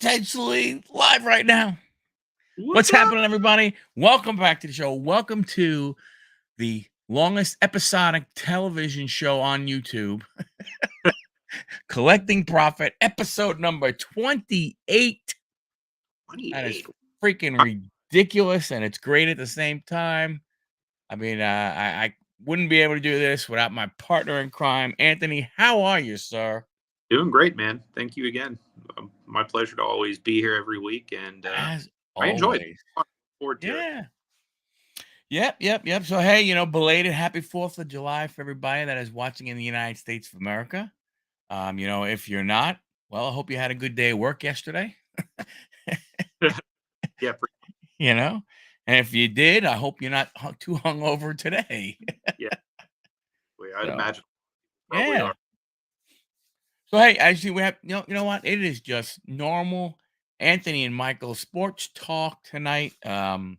potentially live right now. What's What's up? happening, everybody? Welcome back to the show. Welcome to the longest episodic television show on YouTube, Collecting Profit, episode number 28. That is 28. freaking ridiculous, and it's great at the same time. I mean, I wouldn't be able to do this without my partner in crime, Anthony. How are you, sir? Doing great, man. Thank you again. My pleasure to always be here every week, and As I enjoy it. always. Look forward to it. Yeah. Yep. So, hey, belated happy 4th of July for everybody that is watching in the United States of America. If you're not, well, I hope you had a good day at work yesterday. Yeah, you know, and if you did, I hope you're not too hungover today. yeah. I'd so, imagine probably yeah. are. So, hey, actually, we have, you know what? It is just normal Anthony and Michael sports talk tonight. With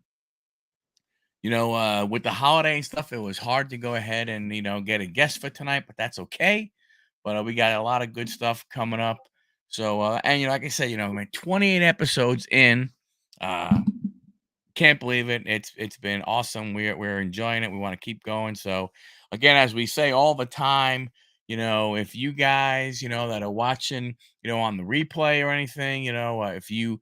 the holiday and stuff, it was hard to go ahead and, get a guest for tonight, but that's okay. But we got a lot of good stuff coming up. So, like I said, man, 28 episodes in. Can't believe it. It's been awesome. We're enjoying it. We want to keep going. So, again, as we say all the time, if you guys, that are watching, on the replay or anything, if you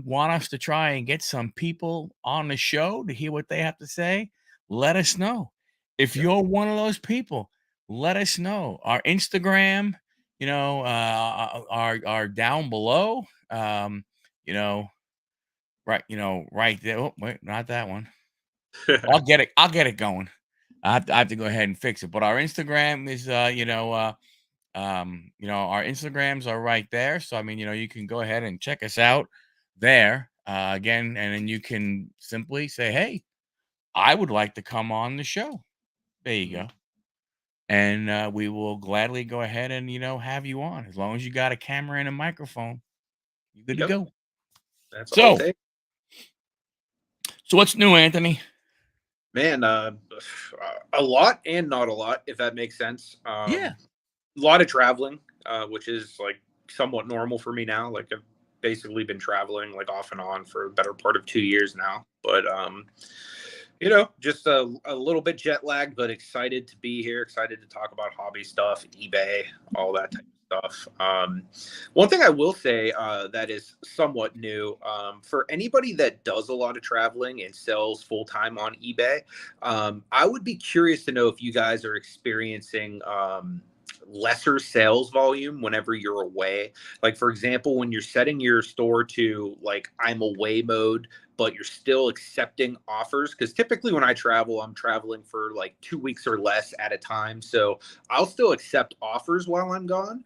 want us to try and get some people on the show to hear what they have to say, let us know. If Yeah. you're one of those people, let us know. Our Instagram, are down below. You know, right there. Oh, wait, not that one. I'll get it. I'll get it going. I have to go ahead and fix it. But our Instagram is, our Instagrams are right there. So I mean, you can go ahead and check us out there again, and then you can simply say, "Hey, I would like to come on the show." There you go, and we will gladly go ahead and have you on as long as you got a camera and a microphone. You're good to Yep, go. that's all it So, takes. so what's new, Anthony? Man, a lot and not a lot, if that makes sense. Yeah. A lot of traveling, which is like somewhat normal for me now. Like I've basically been traveling like off and on for the better part of 2 years now. But just a little bit jet lagged, but excited to be here. Excited to talk about hobby stuff, eBay, all that type of stuff. One thing I will say that is somewhat new for anybody that does a lot of traveling and sells full time on eBay. I would be curious to know if you guys are experiencing. Lesser sales volume whenever you're away, like for example when you're setting your store to like I'm away mode but you're still accepting offers, because typically when I travel I'm traveling for like 2 weeks or less at a time, so I'll still accept offers while I'm gone.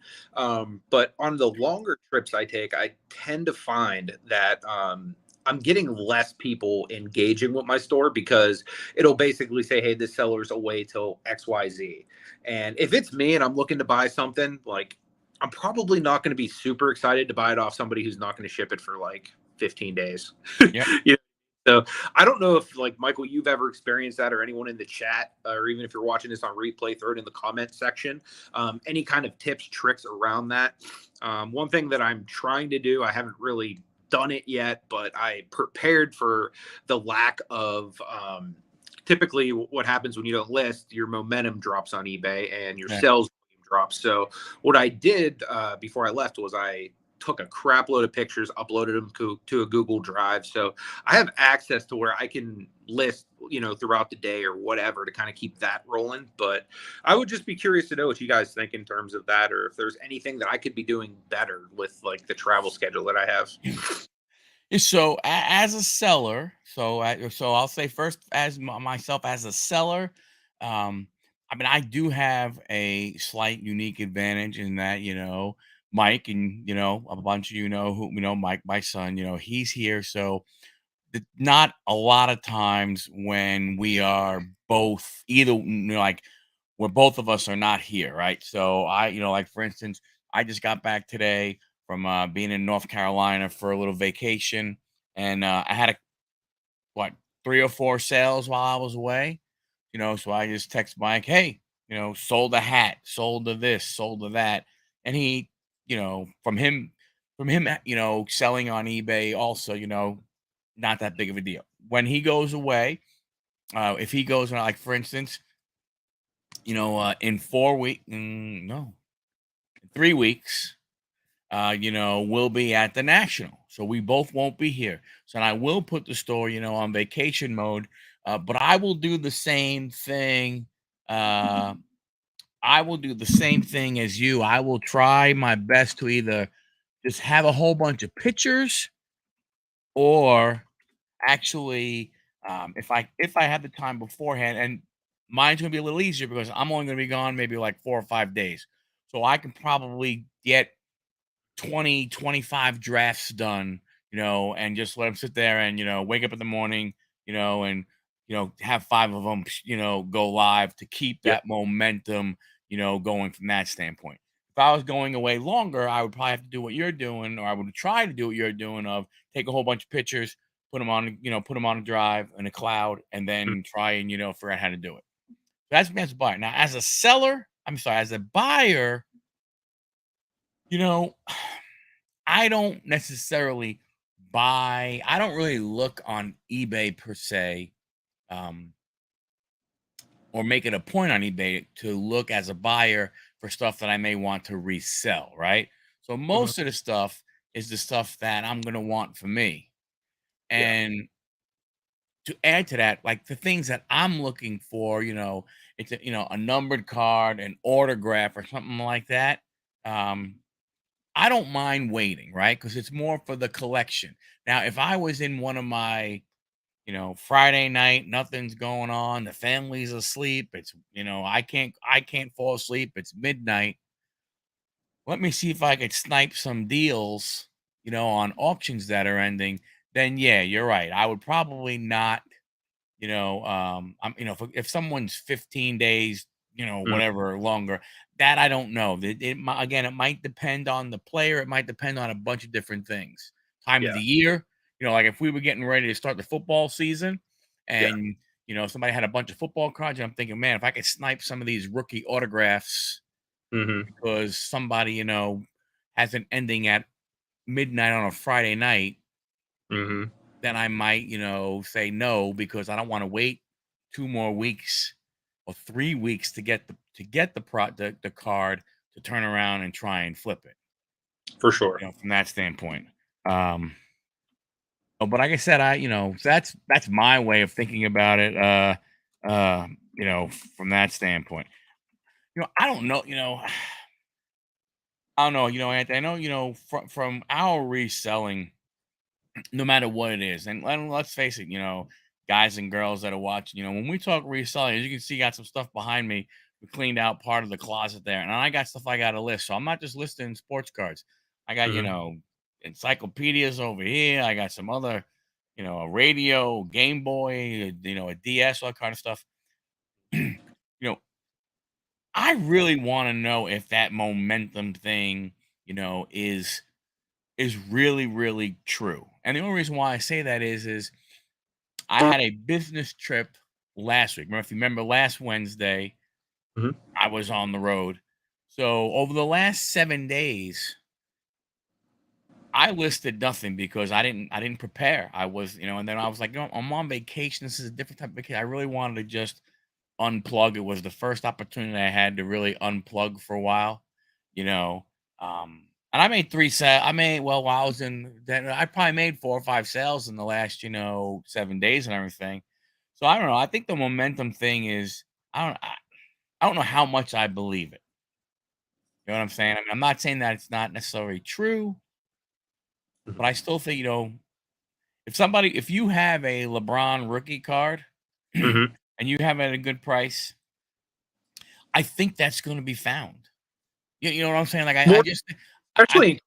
But on the longer trips I take, I tend to find that I'm getting less people engaging with my store because it'll basically say, hey, this seller's away till XYZ. And if it's me and I'm looking to buy something, like I'm probably not going to be super excited to buy it off somebody who's not going to ship it for like 15 days. Yep. you know? So I don't know if like Michael, you've ever experienced that, or anyone in the chat, or even if you're watching this on replay, throw it in the comment section. Any kind of tips, tricks around that. One thing that I'm trying to do, I haven't really done it yet, but I prepared for the lack of typically what happens when you don't list, your momentum drops on eBay and your Yeah. sales drops. So what I did before I left was I took a crap load of pictures, uploaded them to a Google Drive. So I have access to where I can list, throughout the day or whatever to kind of keep that rolling. But I would just be curious to know what you guys think in terms of that, or if there's anything that I could be doing better with like the travel schedule that I have. So as a seller, so I'll say first as myself as a seller, um, I mean I do have a slight unique advantage in that Mike and a bunch of who Mike, my son, he's here, so not a lot of times when we are both either like where both of us are not here, right? So like for instance, I just got back today from being in North Carolina for a little vacation, and I had what 3 or 4 sales while I was away. So I just text Mike, hey, sold a hat, sold to this, sold to that, and he, from him from him, selling on eBay also, not that big of a deal. When he goes away, if he goes on, like for instance, in 4 weeks, no, 3 weeks, we'll be at the National. So we both won't be here. So I will put the store, on vacation mode. But I will do the same thing. Uh, I will do the same thing as you. I will try my best to either just have a whole bunch of pictures or actually, if I have the time beforehand, and mine's gonna be a little easier because I'm only gonna be gone maybe like 4 or 5 days. So I can probably get 20, 25 drafts done, and just let them sit there and, wake up in the morning, and, have 5 of them, go live to keep Yeah. that momentum, going from that standpoint. If I was going away longer, I would probably have to do what you're doing, or I would try to do what you're doing of take a whole bunch of pictures, put them on a drive in a cloud, and Mm. then try and, figure out how to do it. That's me as a buyer. Now, as a seller, I'm sorry, as a buyer, you know, I don't necessarily I don't really look on eBay per se, um, or make it a point on eBay to look as a buyer for stuff that I may want to resell, right? So Mhm. most of the stuff is the stuff that I'm going to want for me. Yeah. And to add to that, like the things that I'm looking for, it's a numbered card, an autograph, or something like that. Um, I don't mind waiting, right? Because it's more for the collection. Now, if I was in one of my, Friday night, nothing's going on, the family's asleep, it's, I can't fall asleep, it's midnight. Let me see if I could snipe some deals, on auctions that are ending. Then yeah, you're right. I would probably not, if someone's 15 days, Mhm. whatever longer, that I don't know. Again, it might depend on the player. It might depend on a bunch of different things. Time of Yeah. the year, like if we were getting ready to start the football season, Yeah. and somebody had a bunch of football cards, and I'm thinking, man, if I could snipe some of these rookie autographs Mhm. because somebody, has an ending at midnight on a Friday night, Mhm. then I might, say no because I don't want to wait 2 more weeks or 3 weeks to get the card to turn around and try and flip it. For sure. From that standpoint. Um, but like I said, that's my way of thinking about it. From that standpoint. I don't know. I don't know. Anthony, I know. From our reselling, no matter what it is. And let's face it, guys and girls that are watching, when we talk reselling, as you can see, got some stuff behind me. We cleaned out part of the closet there, and I got stuff I got to list. So I'm not just listing sports cards. I got, Mhm. encyclopedias over here. I got some other, a radio, Game Boy, a DS, all kind of stuff. know, I really want to know if that momentum thing, is really, really true. And the only reason why I say that is I had a business trip last week. If you remember last Wednesday, Mhm. I was on the road. So over the last 7 days, I listed nothing because I didn't prepare. I was, and then I was like, I'm on vacation. This is a different type of vacation. I really wanted to just unplug. It was the first opportunity I had to really unplug for a while, you know. And I made while I was in then I probably made 4 or 5 sales in the last, 7 days and everything. So I don't know. I think the momentum thing is I don't know how much I believe it. You know what I'm saying? I mean, I'm not saying that it's not necessarily true, Mhm. but I still think, if you have a LeBron rookie card and Mhm. you have it at a good price, I think that's going to be found. You know what I'm saying? Like I More just I especially think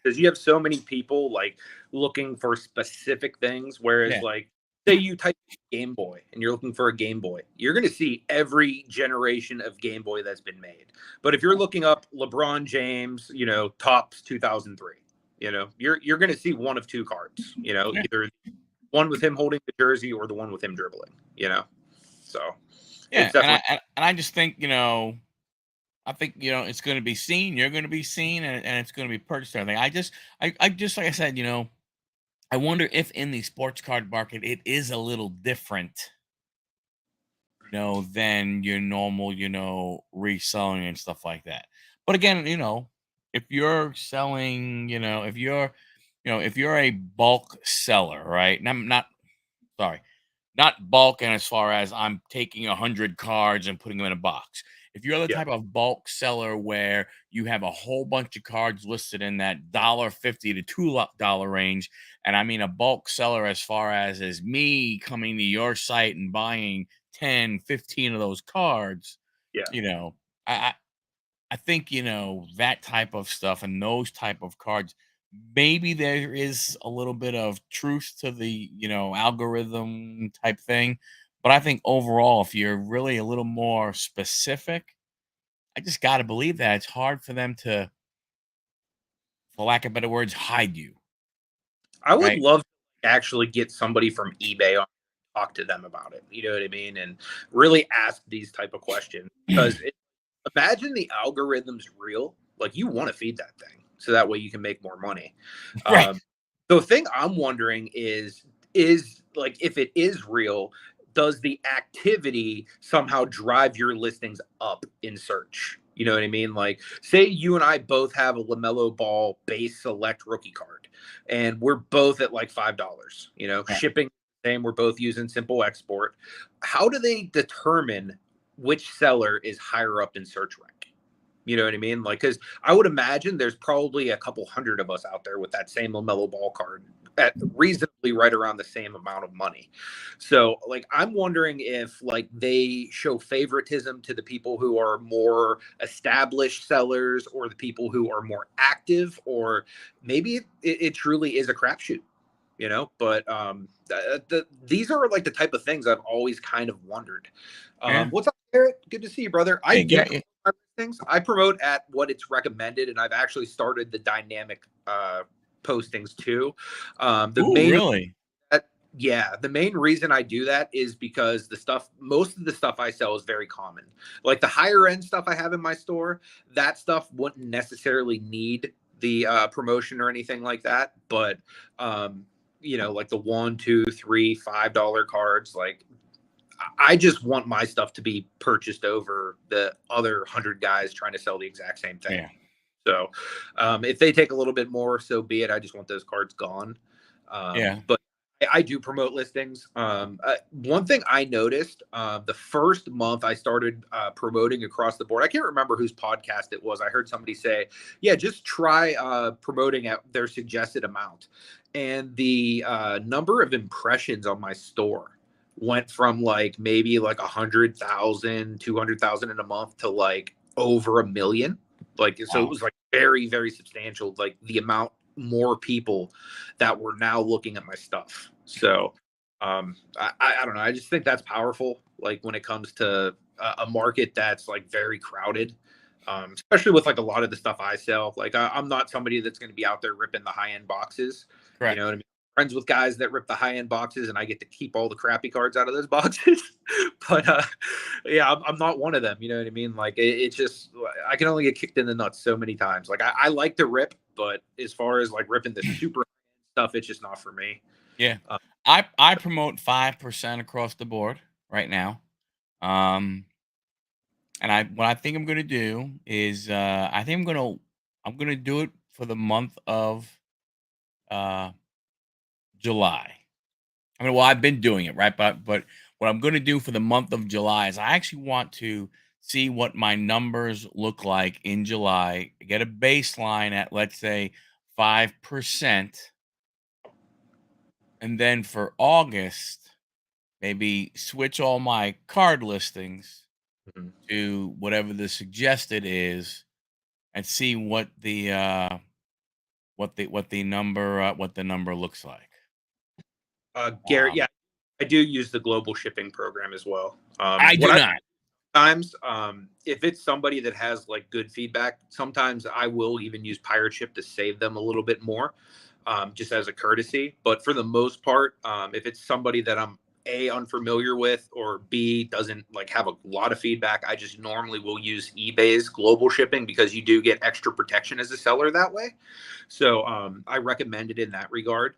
because you have so many people like looking for specific things. Whereas, yeah. like, say you type Game Boy and you're looking for a Game Boy, you're going to see every generation of Game Boy that's been made. But if you're looking up LeBron James, tops 2003, you're going to see one of two cards. Yeah. Either one with him holding the jersey or the one with him dribbling. So Yeah, it's definitely. and I just think, I think, it's going to be seen. You're going to be seen, and it's going to be purchased. And everything. I just like I said, I wonder if in the sports card market it is a little different, than your normal, reselling and stuff like that. But again, if you're selling, if you're a bulk seller, right? And I'm not sorry, not bulk, and as far as I'm taking 100 cards and putting them in a box. If you're the Yeah, type of bulk seller where you have a whole bunch of cards listed in that $1.50 to $2 range, and I mean a bulk seller as far as is me coming to your site and buying 10, 15 of those cards, yeah. you know, I, I I think, that type of stuff and those type of cards, maybe there is a little bit of truth to the, algorithm type thing. But I think overall, if you're really a little more specific, I just got to believe that it's hard for them to, for lack of better words, hide you. I would Right. love to actually get somebody from eBay on talk to them about it. You know what I mean? And really ask these type of questions because imagine the algorithm's real. Like you want to feed that thing so that way you can make more money. Right. Um, the thing I'm wondering is like if it is real, does the activity somehow drive your listings up in search? You know what I mean? Like, say you and I both have a LaMelo Ball base select rookie card, and we're both at like $5. Yeah. Shipping same. We're both using simple export. How do they determine which seller is higher up in search rank? You know what I mean? Like, because I would imagine there's probably a couple hundred of us out there with that same LaMelo Ball card at reasonably right around the same amount of money. So, like, I'm wondering if like they show favoritism to the people who are more established sellers or the people who are more active, or maybe it truly is a crapshoot. But these are like the type of things I've always kind of wondered. Yeah. What's up, Garrett? Good to see you, brother. I Hey, do yeah. promote my things. I promote at what it's recommended, and I've actually started the dynamic postings too. The Ooh, main really? Yeah, the main reason I do that is because most of the stuff I sell is very common. Like the higher end stuff I have in my store, that stuff wouldn't necessarily need the promotion or anything like that. But like the one, two, three, $5 cards, like I just want my stuff to be purchased over the other 100 guys trying to sell the exact same thing. Yeah. So if they take a little bit more, so be it. I just want those cards gone. Yeah. But I do promote listings. One thing I noticed the first month I started promoting across the board, I can't remember whose podcast it was. I heard somebody say, yeah, just try promoting at their suggested amount. And the number of impressions on my store went from like maybe like 100,000, 200,000 in a month to like over 1 million. Like, so it Wow. was like very, very substantial. Like the amount more people that were now looking at my stuff. So I don't know. I just think that's powerful. Like when it comes to a market that's like very crowded, especially with like a lot of the stuff I sell. Like I'm not somebody that's going to be out there ripping the high end boxes. You know Correct. what I mean? Friends with guys that rip the high end boxes, and I get to keep all the crappy cards out of those boxes. But yeah, I'm not one of them. You know what I mean? Like it's just I can only get kicked in the nuts so many times. Like I like to rip, but as far as like ripping the super stuff, it's just not for me. Yeah. Uh, I promote 5% across the board right now. Um, and what I think I'm gonna do is I think I'm gonna do it for the month of uh July. I mean, well, I've been doing it, right? But what I'm gonna do for the month of July is I actually want to see what my numbers look like in July, get a baseline at let's say 5%, and then for August, maybe switch all my card listings mhm. to whatever the suggested is and see what the number looks like. Garrett, Um, yeah, I do use the global shipping program as well. I What do I not. Sometimes if it's somebody that has like good feedback, sometimes I will even use pirate ship to save them a little bit more, just as a courtesy. But for the most part, if it's somebody that I'm A, unfamiliar with, or B, doesn't like have a lot of feedback, I just normally will use eBay's global shipping because you do get extra protection as a seller that way. So I recommend it in that regard.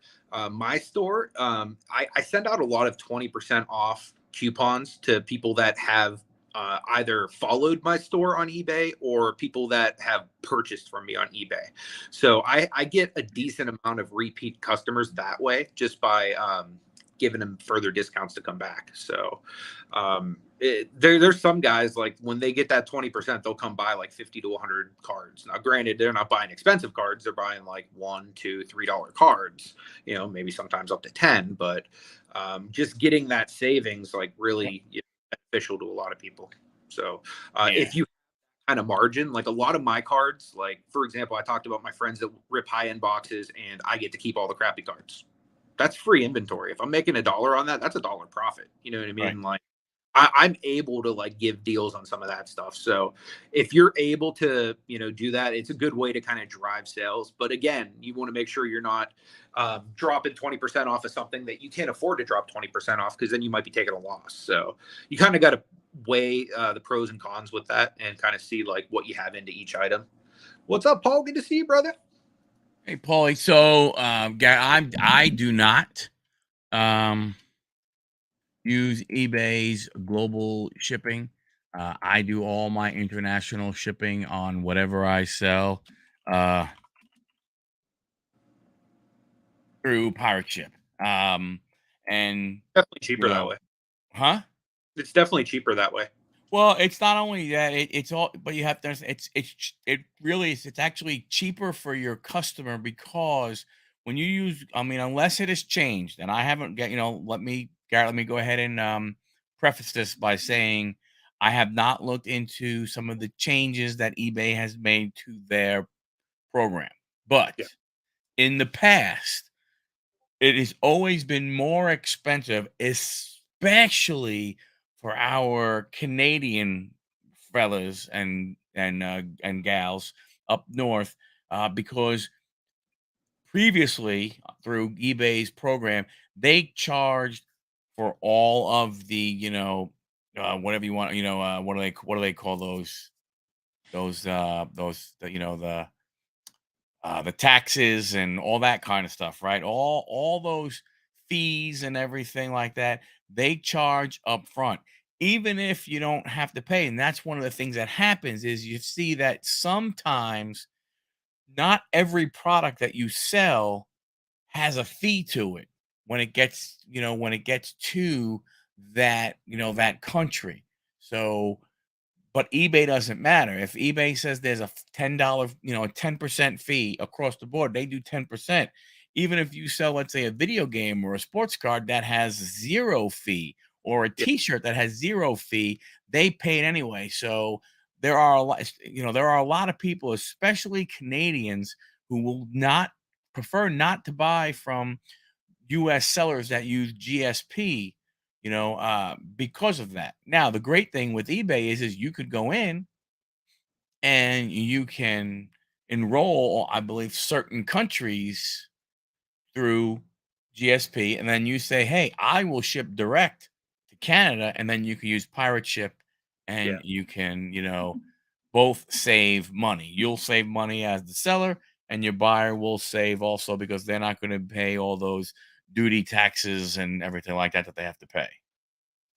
My store, I send out a lot of 20% off coupons to people that have either followed my store on eBay or people that have purchased from me on eBay. So I get a decent amount of repeat customers that way just by giving them further discounts to come back. So there's some guys like when they get that 20%, they'll come buy like 50 to 100 cards. Now, granted, they're not buying expensive cards; they're buying like $1, $2, $3 cards. You know, maybe sometimes up to 10. But just getting that savings like really beneficial to a lot of people. So Yeah. if you kind of margin, like a lot of my cards, like for example, I talked about my friends that rip high end boxes, and I get to keep all the crappy cards. That's free inventory. If I'm making $1 on that, that's $1 profit. You know what I Right. mean? Like I'm able to like give deals on some of that stuff. So if you're able to, do that, it's a good way to kind of drive sales. But again, you want to make sure you're not dropping 20% off of something that you can't afford to drop 20% off because then you might be taking a loss. So you kind of got to weigh the pros and cons with that and kind of see like what you have into each item. What's up, Paul? Good to see you, brother. Hey, Paulie. So, I do not um use eBay's global shipping. I do all my international shipping on whatever I sell uh, through pirate ship. And Definitely you cheaper that know, way. huh? It's definitely cheaper that way. Well, it's not only that, it's all, but you have to understand, it really is, it's actually cheaper for your customer because when you use, I mean, unless it has changed, and I haven't get, Garrett, let me go ahead and preface this by saying I have not looked into some of the changes that eBay has made to their program. But Yeah. in the past, it has always been more expensive, especially for our Canadian fellas and gals up north, because previously through eBay's program, they charged for all of the, whatever you want, what do they call those, the taxes and all that kind of stuff, right? All those fees and everything like that, they charge up front, even if you don't have to pay. And that's one of the things that happens is you see that sometimes not every product that you sell has a fee to it when it gets to that country. So but eBay doesn't matter. If eBay says there's a $10, a 10% fee across the board, they do 10%. Even if you sell, let's say, a video game or a sports card that has zero fee, or a Yeah. t-shirt that has zero fee, they pay it anyway. So there are a lot, there are a lot of people, especially Canadians, who will not prefer not to buy from US sellers that use GSP, because of that. Now, the great thing with eBay is you could go in and you can enroll, I believe, certain countries through GSP, and then you say, "Hey, I will ship direct to Canada," and then you can use pirate ship, and Yeah. you can, both save money. You'll save money as the seller, and your buyer will save also because they're not going to pay all those duty taxes and everything like that that they have to pay.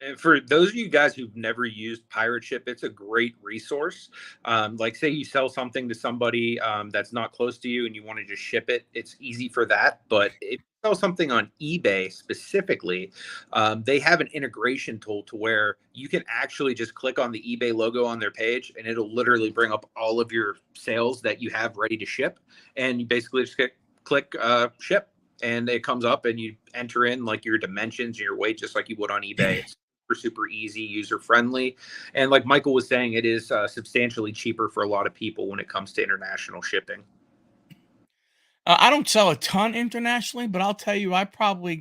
And for those of you guys who've never used Pirate Ship, it's a great resource. Like, say you sell something to somebody that's not close to you and you want to just ship it, it's easy for that. But if you sell something on eBay specifically, they have an integration tool to where you can actually just click on the eBay logo on their page and it'll literally bring up all of your sales that you have ready to ship. And you basically just click ship and it comes up and you enter in like your dimensions and your weight just like you would on eBay. It's super easy, user friendly, and like Michael was saying, it is substantially cheaper for a lot of people when it comes to international shipping. I don't sell a ton internationally, but I'll tell you, I'm probably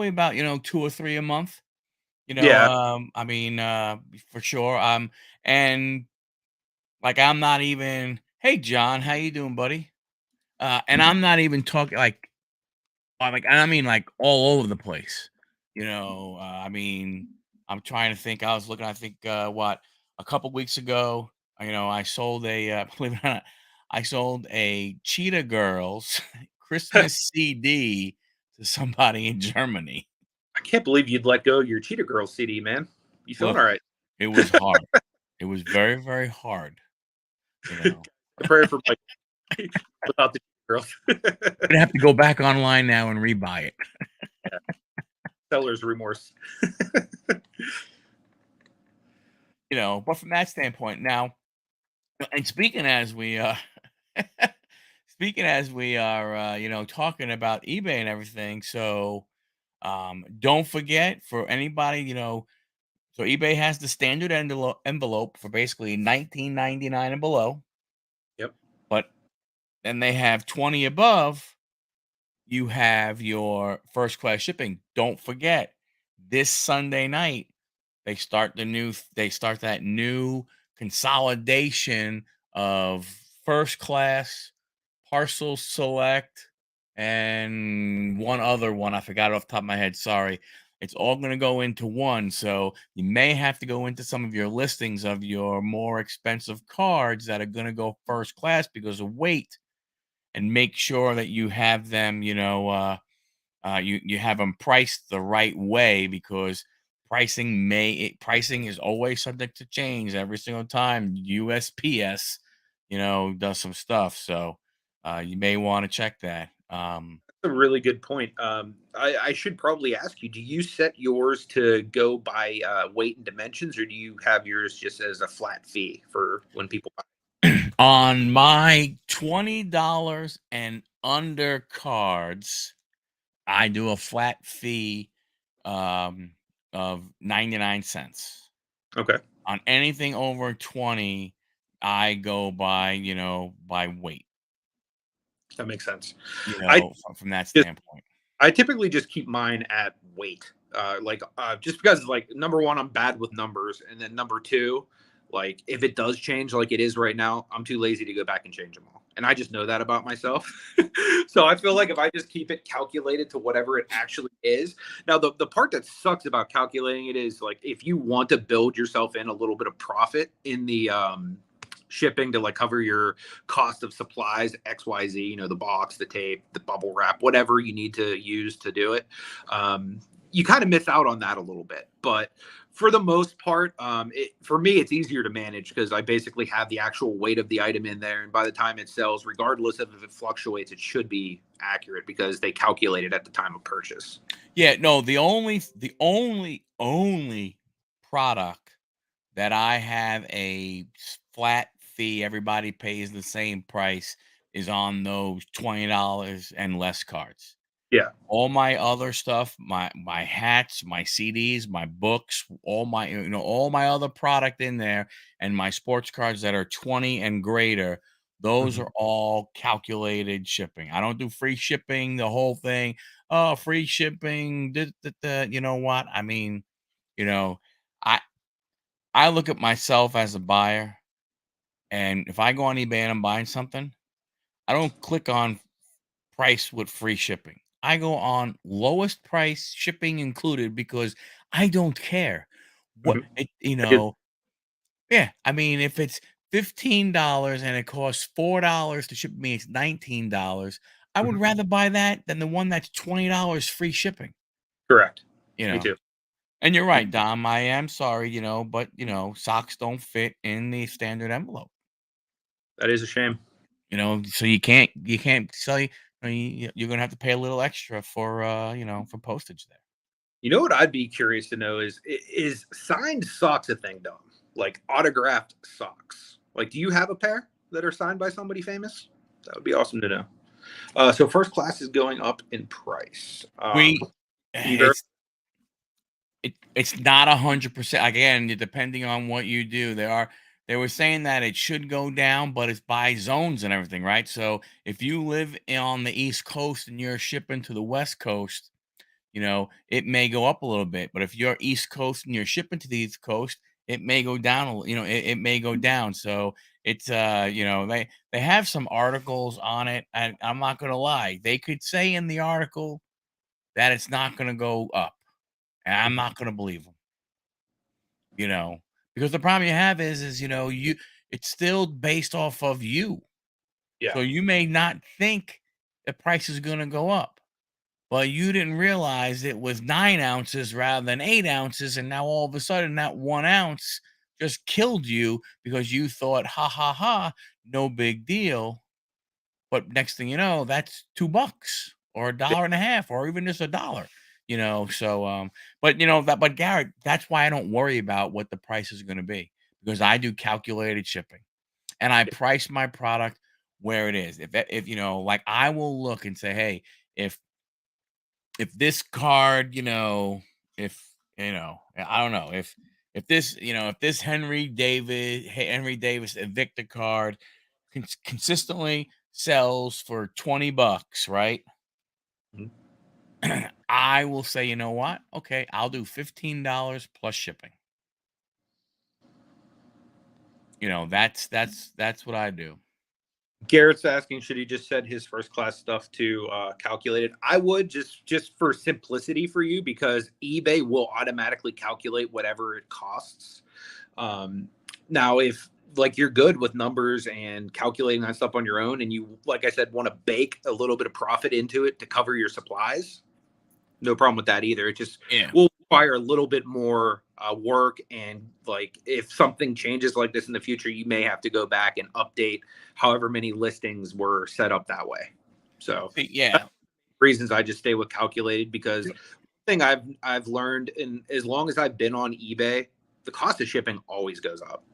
about, two or three a month. Yeah. I mean, for sure. And like, I'm not even, hey, John, how you doing, buddy? And I'm not even talking like, I mean, like all over the place. I mean, I'm trying to think. I was looking. I think what a couple weeks ago. I sold a believe it or not, I sold a Cheetah Girls Christmas CD to somebody in Germany. I can't believe you'd let go of your Cheetah Girls CD, man. You feeling Look, all right? it was hard. It was very, very hard. You know, The prayer for Mike without the Cheetah Girls. I'm gonna have to go back online now and rebuy it. Yeah, seller's remorse. But from that standpoint, now, and speaking as we are, talking about eBay and everything. So, don't forget for anybody, so eBay has the standard envelope for basically 19.99 and below, Yep. but then they have 20 above. You have your first class shipping. Don't forget this Sunday night they start that new consolidation of first class, parcel select, and one other one. I forgot it off the top of my head. Sorry. It's all going to go into one. So you may have to go into some of your listings of your more expensive cards that are going to go first class because of weight, and make sure that you have them, you have them priced the right way, because pricing is always subject to change every single time USPS does some stuff. So you may want to check that. That's a really good point. I should probably ask you: do you set yours to go by weight and dimensions, or do you have yours just as a flat fee for when people buy? On my $20 and under cards, I do a flat fee um, of 99 cents. Okay, On anything over 20, I go by weight, that makes sense. I from that just standpoint. I typically just keep mine at weight. Just because like number one, I'm bad with numbers, and then number two, like if it does change like it is right now, I'm too lazy to go back and change them all. And I just know that about myself. So I feel like if I just keep it calculated to whatever it actually is. Now the part that sucks about calculating it is like if you want to build yourself in a little bit of profit in the shipping to like cover your cost of supplies XYZ, the box, the tape, the bubble wrap, whatever you need to use to do it, you kind of miss out on that a little bit. But for the most part, for me it's easier to manage because I basically have the actual weight of the item in there, and by the time it sells, regardless of if it fluctuates, it should be accurate because they calculate it at the time of purchase. Yeah, no, the only product that I have a flat fee, everybody pays the same price, is on those $20 and less cards. Yeah. All my other stuff, my hats, my CDs, my books, all my other product in there, and my sports cards that are 20 and greater, those Mhm. are all calculated shipping. I don't do free shipping, the whole thing. Oh, free shipping. You know what? I mean, you know, I I look at myself as a buyer, and if I go on eBay and I'm buying something, I don't click on price with free shipping. I go on lowest price, shipping included, because I don't care what Mhm. it, I did. yeah. I mean, if it's $15 and it costs $4 to ship me, it's $19. I would Mhm. rather buy that than the one that's $20 free shipping. Correct. You Me know, too. and you're right, Dom. I am sorry, but socks don't fit in the standard envelope. That is a shame. So you can't sell you're gonna have to pay a little extra for postage there. You know what I'd be curious to know is signed socks a thing, Dom? Like autographed socks. Like, do you have a pair that are signed by somebody famous? That would be awesome to know. So first class is going up in price. We Can you ver- it's not 100%. Again, depending on what you do. They were saying that it should go down, but it's by zones and everything, right? So if you live on the East Coast and you're shipping to the West Coast, it may go up a little bit. But if you're East Coast and you're shipping to the East Coast, it may go down it may go down. So it's they have some articles on it, and I'm not gonna lie, they could say in the article that it's not gonna go up. and I'm Mhm. not gonna believe them, you know, because the problem you have is, it's still based off of you. Yeah. So you may not think the price is gonna go up, but you didn't realize it was 9 ounces rather than 8 ounces, and now all of a sudden that 1 ounce just killed you because you thought, "Ha, ha, ha, no big deal." But next thing you know, that's 2 bucks or a dollar and a half or even just a dollar, but Garrett, that's why I don't worry about what the price is gonna be, because I do calculated shipping and I Yeah. price my product where it is. Like, I will look and say, "Hey, if this card, if, I don't know, if this Henry Davis Invicta card consistently sells for 20 bucks, right?" Mhm. I will say, "You know what? Okay, I'll do $15 plus shipping." That's what I do. Garrett's asking, should he just set his first class stuff to calculated? I would just for simplicity for you, because eBay will automatically calculate whatever it costs. Um, Now, if like you're good with numbers and calculating that stuff on your own, and you, like I said, want to bake a little bit of profit into it to cover your supplies, no problem with that either. It just Yeah. will require a little bit more work, and like if something changes like this in the future, you may have to go back and update however many listings were set up that way. So See, that's yeah. reasons I just stay with calculated, because thing I've learned, and as long as I've been on eBay, the cost of shipping always goes up.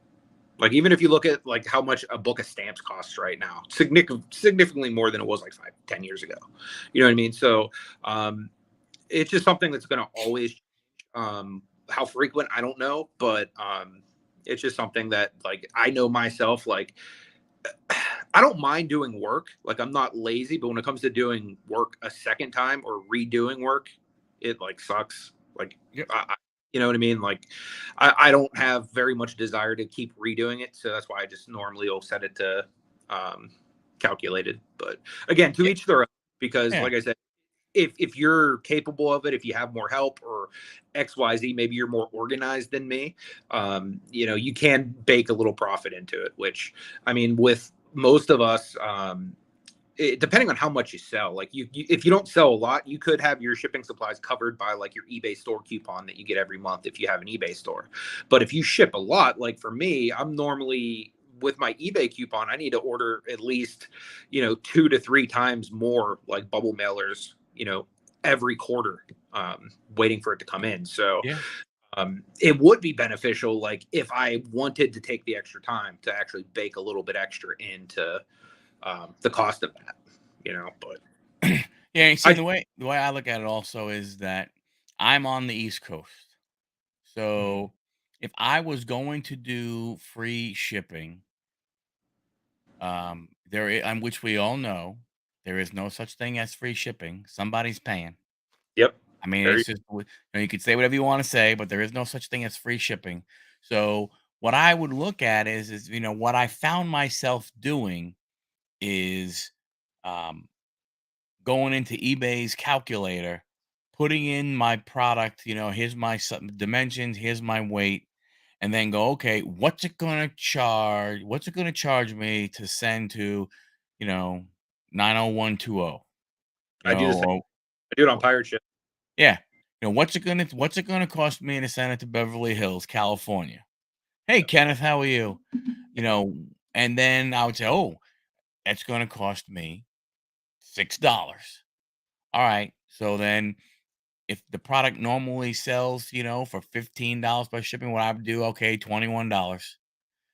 Like even if you look at like how much a book of stamps costs right now, significantly more than it was like 5, 10 years ago. You know what I mean? So um, it's just something that's going to always how frequent I don't know, but it's just something that like I know myself, like I don't mind doing work, like I'm not lazy, but when it comes to doing work a second time or redoing work, it like sucks. Like Yep. you know what I mean, like I don't have very much desire to keep redoing it, so that's why I just normally will set it to um calculated. But again, to Yeah. each their own, because Yeah. like I said, if you're capable of it, if you have more help or XYZ, maybe you're more organized than me, you can bake a little profit into it, which I mean, with most of us, depending on how much you sell, like if you don't sell a lot, you could have your shipping supplies covered by like your eBay store coupon that you get every month if you have an eBay store. But if you ship a lot, like for me, I'm normally with my eBay coupon, I need to order at least, 2 to 3 times more like bubble mailers, every quarter, waiting for it to come in. So Yeah. it would be beneficial, like if I wanted to take the extra time to actually bake a little bit extra into the cost of that, but Yeah, and see, I, the way I look at it also is that I'm on the East Coast. Mhm. So if I was going to do free shipping, which we all know, there is no such thing as free shipping. Somebody's paying. Yep. I mean, Very, it's just you could say whatever you want to say, but there is no such thing as free shipping. So what I would look at is what I found myself doing is um, going into eBay's calculator, putting in my product, here's my dimensions, here's my weight, and then go, okay, what's it gonna charge? What's it gonna charge me to send to, you know, 90120? You I do know, the same. or I do it on pirate ship. yeah, what's it gonna cost me to send it to Beverly Hills, California? Hey, Yep. Kenneth, how are you? You know, and then I would say, oh, it's gonna cost me $6. All right, so then if the product normally sells, for $15 by shipping, what I would do, okay, $21.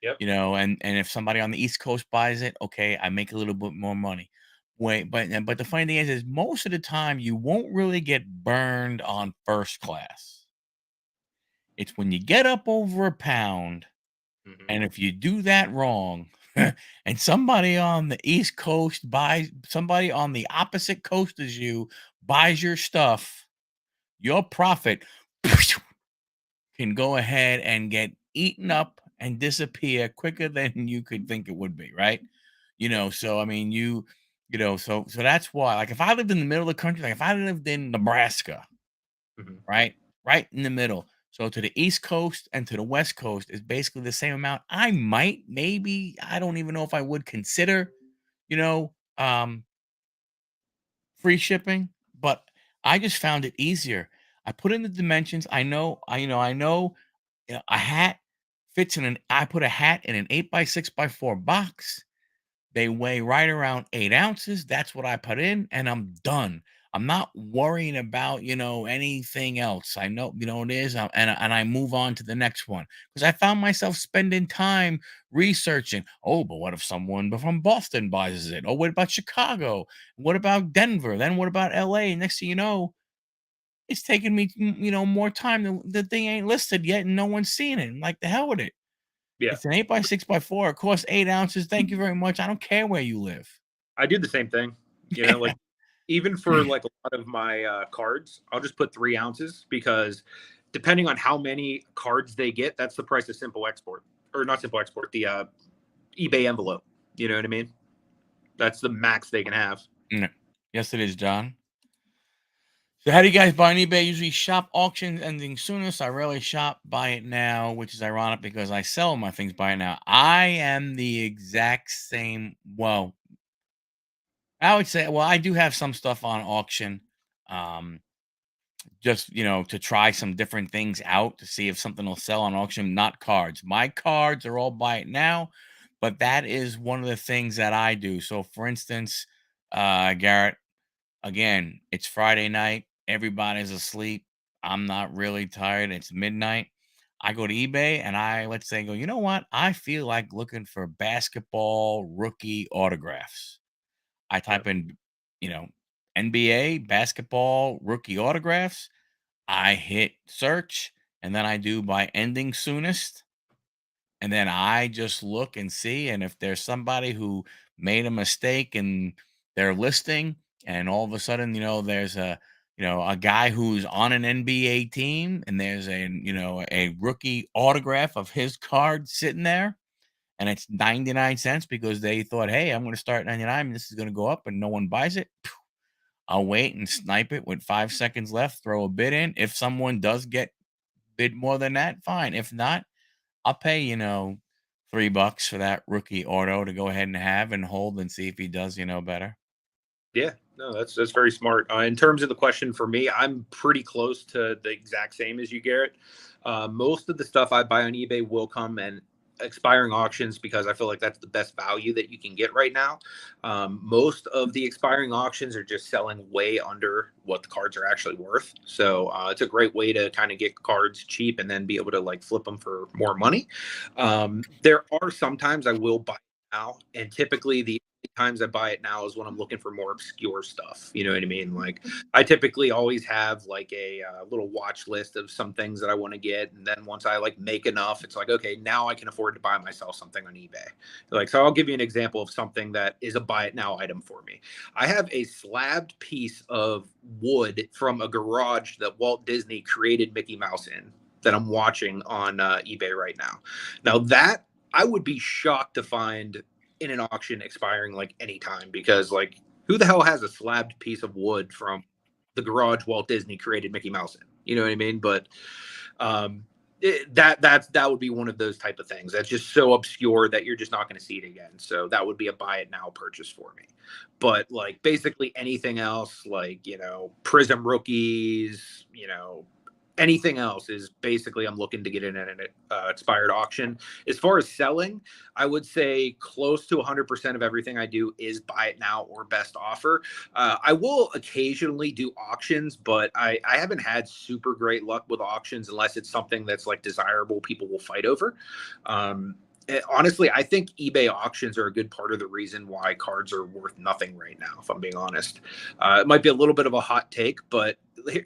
Yep. And if somebody on the East Coast buys it, okay, I make a little bit more money. Wait, but the funny thing is most of the time you won't really get burned on first class. It's when you get up over a pound, Hmm. and if you do that wrong, and somebody on the East Coast buys somebody on the opposite coast as you buys your stuff, your profit can go ahead and get eaten up and disappear quicker than you could think it would be, right? Yep. So I mean, so that's why. Like, if I lived in the middle of the country, like if I lived in Nebraska, Hmm. right? right in the middle. So to the East Coast and to the West Coast is basically the same amount. I might, maybe, I don't even know if I would consider, you know, free shipping, but I just found it easier. I put in the dimensions. I know a hat fits in an I put a hat in an 8 by 6 by 4 box. They weigh right around 8 ounces. That's what I put in, and I'm done. I'm not worrying about, anything else. I know, it is, and I move on to the next one because I found myself spending time researching. Oh, but what if someone from Boston buys it? Oh, what about Chicago? What about Denver? Then what about LA? Next thing you know, it's taking me, more time. The thing ain't listed yet, and no one's seen it. I'm like, the hell with it. Yeah. It's an 8 by 6 by 4. It costs 8 ounces. Thank you very much. I don't care where you live. I do the same thing. Like even for like a lot of my cards, I'll just put 3 ounces because depending on how many cards they get, that's the price of simple export or not simple export, the eBay envelope. You know what I mean? That's the max they can have. Mm. Yes, it is, John. So, how do you guys buy on eBay? Usually shop auctions ending soonest. I rarely shop buy it now, which is ironic because I sell my things buy it now. I am the exact same. Well, I would say, well, I do have some stuff on auction. Um, just to try some different things out to see if something will sell on auction, not cards. My cards are all buy it now, but that is one of the things that I do. So for instance, Garrett, again, it's Friday night, everybody's asleep, I'm not really tired, it's midnight. I go to eBay and I, let's say, go, you know what, I feel like looking for basketball rookie autographs. I Yeah. type in, you know NBA basketball rookie autographs. I hit search, and then I do by ending soonest, and then I just look and see, and if there's somebody who made a mistake in their listing, and all of a sudden, there's a guy who's on an NBA team, and there's a rookie autograph of his card sitting there, and it's 99 cents because they thought, hey, I'm going to start 99, and this is going to go up, and no one buys it. I'll wait and snipe it with 5 seconds left, throw a bid in. If someone does get bid more than that, fine. If not, I'll pay, $3 for that rookie auto to go ahead and have and hold and see if he does, better. Yeah, no, that's very smart. In terms of the question for me, I'm pretty close to the exact same as you, Garrett. Most of the stuff I buy on eBay will come in expiring auctions because I feel like that's the best value that you can get right now. Most of the expiring auctions are just selling way under what the cards are actually worth. So it's a great way to kind of get cards cheap and then be able to like flip them for more money. There are sometimes I will buy now, and typically the times I buy it now is when I'm looking for more obscure stuff. You know what I mean? Like I typically always have like a little watch list of some things that I want to get, and then once I like make enough, it's like okay, now I can afford to buy myself something on eBay. Like so, I'll give you an example of something that is a buy it now item for me. I have a slabbed piece of wood from a garage that Walt Disney created Mickey Mouse in that I'm watching on eBay right now. Now that I would be shocked to find in an auction expiring like anytime because like who the hell has a slabbed piece of wood from the garage Walt Disney created Mickey Mouse in? You know what I mean? But um that would be one of those type of things that's just so obscure that you're just not going to see it again. So that would be a buy it now purchase for me. But like basically anything else, like Prism rookies, anything else is basically I'm looking to get in at an expired auction. As far as selling, I would say close to 100% of everything I do is buy it now or best offer. I will occasionally do auctions, but I haven't had super great luck with auctions unless it's something that's like desirable, people will fight over. Honestly, I think eBay auctions are a good part of the reason why cards are worth nothing right now, if I'm being honest. It might be a little bit of a hot take, but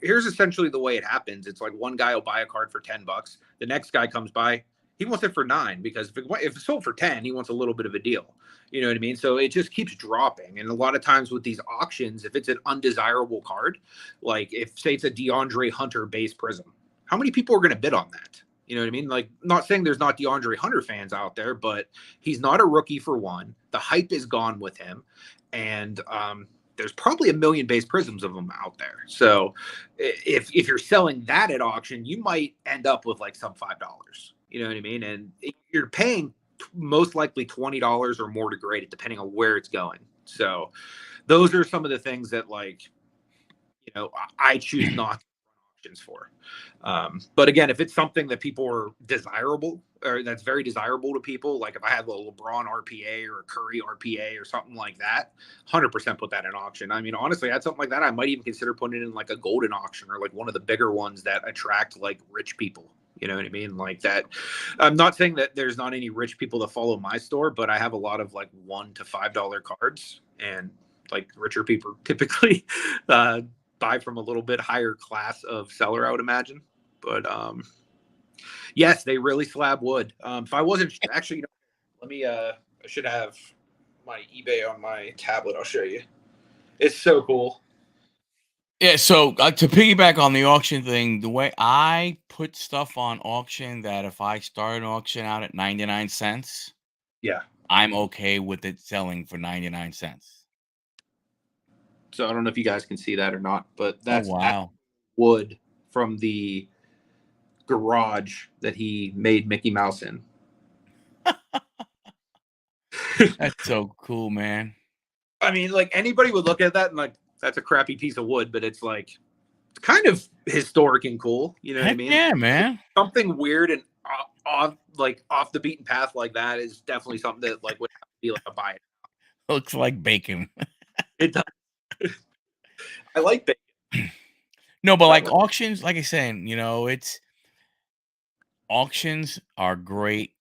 here's essentially the way it happens. It's like one guy will buy a card for $10. The next guy comes by, he wants it for 9 because if it's sold for 10, he wants a little bit of a deal. You know what I mean? So it just keeps dropping. And a lot of times with these auctions, if it's an undesirable card, like if say it's a DeAndre Hunter base prism, how many people are going to bid on that? You know what I mean? Like, not saying there's not DeAndre Hunter fans out there, but he's not a rookie for one. The hype is gone with him. And there's probably a million base prisms of them out there. So if you're selling that at auction, you might end up with like some $5. You know what I mean? And you're paying most likely $20 or more to grade it, depending on where it's going. So those are some of the things that, like, I choose not to run auctions for. But again, if it's something that people are desirable, or that's very desirable to people, like if I had a LeBron RPA or a Curry RPA or something like that, 100% put that in auction. I mean, honestly, I had something like that, I might even consider putting it in like a golden auction or like one of the bigger ones that attract like rich people. You know what I mean? Like that. I'm not saying that there's not any rich people that follow my store, but I have a lot of like $1 to $5 cards, and like richer people typically buy from a little bit higher class of seller, I would imagine. But yes, they really slab wood. If I wasn't actually, let me I should have my eBay on my tablet. I'll show you. It's so cool. Yeah, so to piggyback on the auction thing, the way I put stuff on auction, that if I start an auction out at 99 cents, Yeah. I'm okay with it selling for 99 cents. So I don't know if you guys can see that or not, but Oh, that's wow. wood from the garage that he made Mickey Mouse in. That's so cool, man. I mean, like anybody would look at that and like, that's a crappy piece of wood, but it's like, it's kind of historic and cool. You know what I Heck mean? yeah, man. Something weird and off the beaten path like that is definitely something that like would have to be like a buy it. Looks like bacon. It does. I like bacon. No, but That like one. auctions, like I said, it's auctions are great.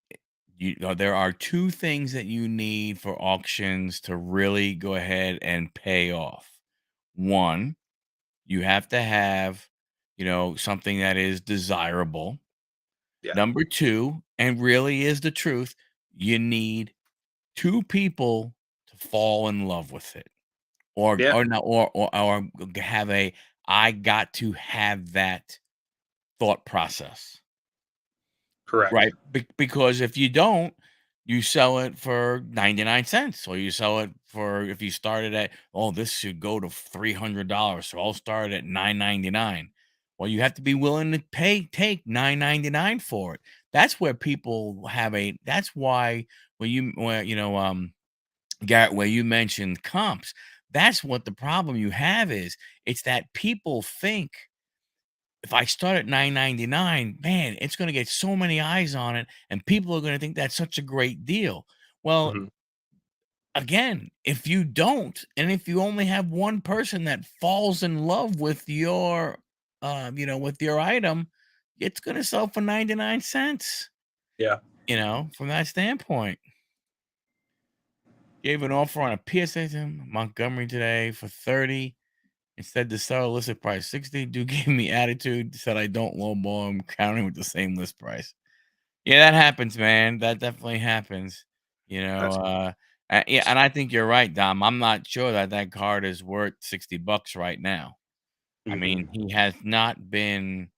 There are two things that you need for auctions to really go ahead and pay off. One, you have to have, something that is desirable. Yeah. Number two, and really is the truth, you need two people to fall in love with it, or Yeah. or not, or have a I got to have that thought process. Correct. Right, because if you don't, you sell it for 99 cents, or you sell it for, if you started at, "Oh, this should go to $300, so I'll start at 9.99." Well, you have to be willing to take 9.99 for it. That's where people have a that's why Garrett, where you mentioned comps, that's what the problem you have is. It's that people think, if I start at 9.99, man, it's gonna get so many eyes on it, and people are gonna think that's such a great deal. Well, Mhm. again, if you don't, and if you only have one person that falls in love with with your item, it's gonna sell for 99 cents, Yeah. from that standpoint. Gave an offer on a PSA to Montgomery today for 30. Instead, the seller listed price 60. Dude gave me attitude, said I don't lowball him, counting with the same list price. Yeah, that happens, man. That definitely happens. That's Yeah, and I think you're right, Dom. I'm not sure that that card is worth $60 right now. I mhm. mean, he has not been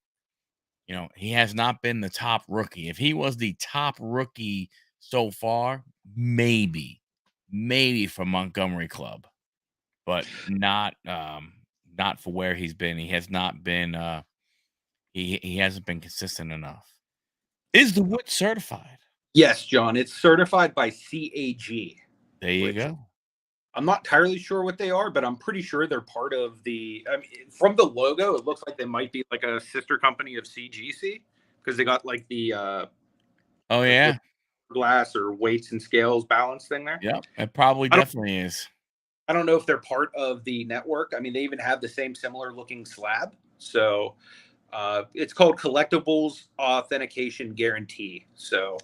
the top rookie. If he was the top rookie so far, maybe for Montgomery Club, but not for where he's been. He has not been he hasn't been consistent enough. Is the wood certified? Yes, John. It's certified by CAG, There you which go. I'm not entirely sure what they are, but I'm pretty sure they're part of the. I mean, from the logo, it looks like they might be like a sister company of CGC, because they got like the Oh like yeah. little glass or weights and scales balance thing there. Yep. It probably I don't definitely is. I don't know if they're part of the network. I mean, they even have the same similar looking slab. So it's called Collectibles Authentication Guarantee. So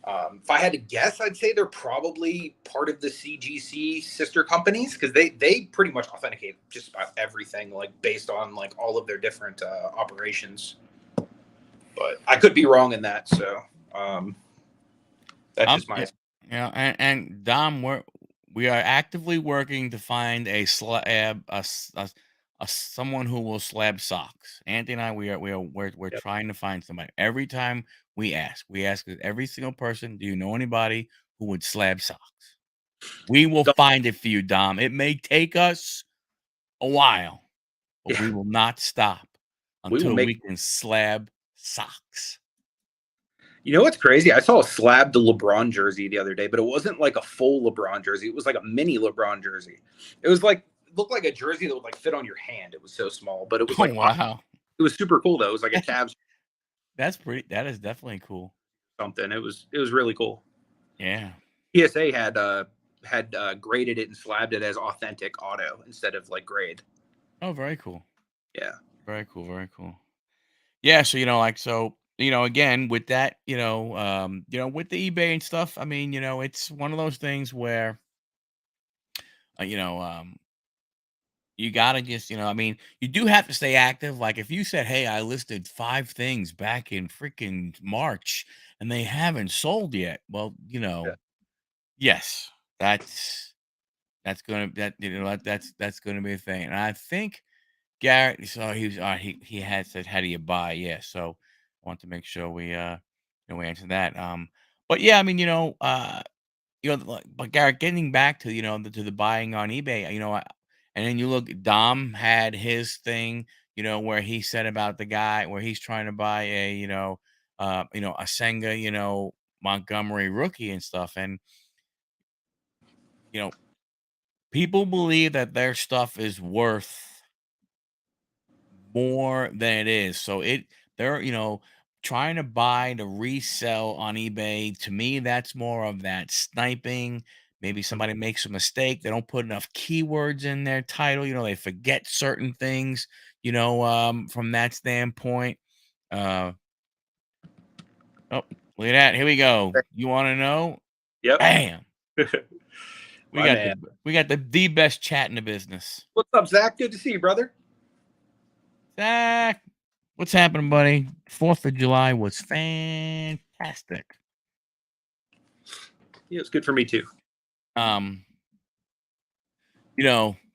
if I had to guess, I'd say they're probably part of the CGC sister companies, because they pretty much authenticate just about everything, like based on like all of their different operations. But I could be wrong in that. So that's just Yeah, my. and Dom, we are actively working to find someone who will slab socks. Anthony and I, we're Yep. trying to find somebody. Every time we ask every single person, do you know anybody who would slab socks? We will find it for you, Dom. It may take us a while, but Yeah, we will not stop we will until make. we can slab socks. You know what's crazy? I saw a slab the LeBron jersey the other day, but it wasn't like a full LeBron jersey. It was like a mini LeBron jersey. It was like looked like a jersey that would like fit on your hand. It was so small, but it was Oh, like wow. it was super cool though. It was like a Cavs That is definitely cool. something. It was really cool. Yeah. PSA had graded it and slabbed it as authentic auto instead of like grade. Oh, very cool. Yeah. Very cool, very cool. Yeah, so, again, with that, with the eBay and stuff, I mean, it's one of those things where, uh, you know, um, you gotta just, I mean, you do have to stay active. Like if you said, "Hey, I listed 5 things back in freaking March and they haven't sold yet." Well, Yeah. yes, that's that's gonna be a thing. And I think Garrett, so he had said, "How do you buy?" Yeah, so I want to make sure we answer that. But yeah, I mean, but Garrett, getting back to to the buying on eBay, and then you look, Dom had his thing, where he said about the guy where he's trying to buy a Senga, Montgomery rookie and stuff, and you know, people believe that their stuff is worth more than it is. So they're, trying to buy to resell on eBay. To me, that's more of that sniping. Maybe somebody makes a mistake. They don't put enough keywords in their title. They forget certain things, from that standpoint. Uh, oh, look at that. Here we go. You want to know? Yep. Bam. We My got the man. the best chat in the business. What's up, Zach? Good to see you, brother. Zach, what's happening, buddy? 4th of July was fantastic. Yeah, it's good for me too. Um,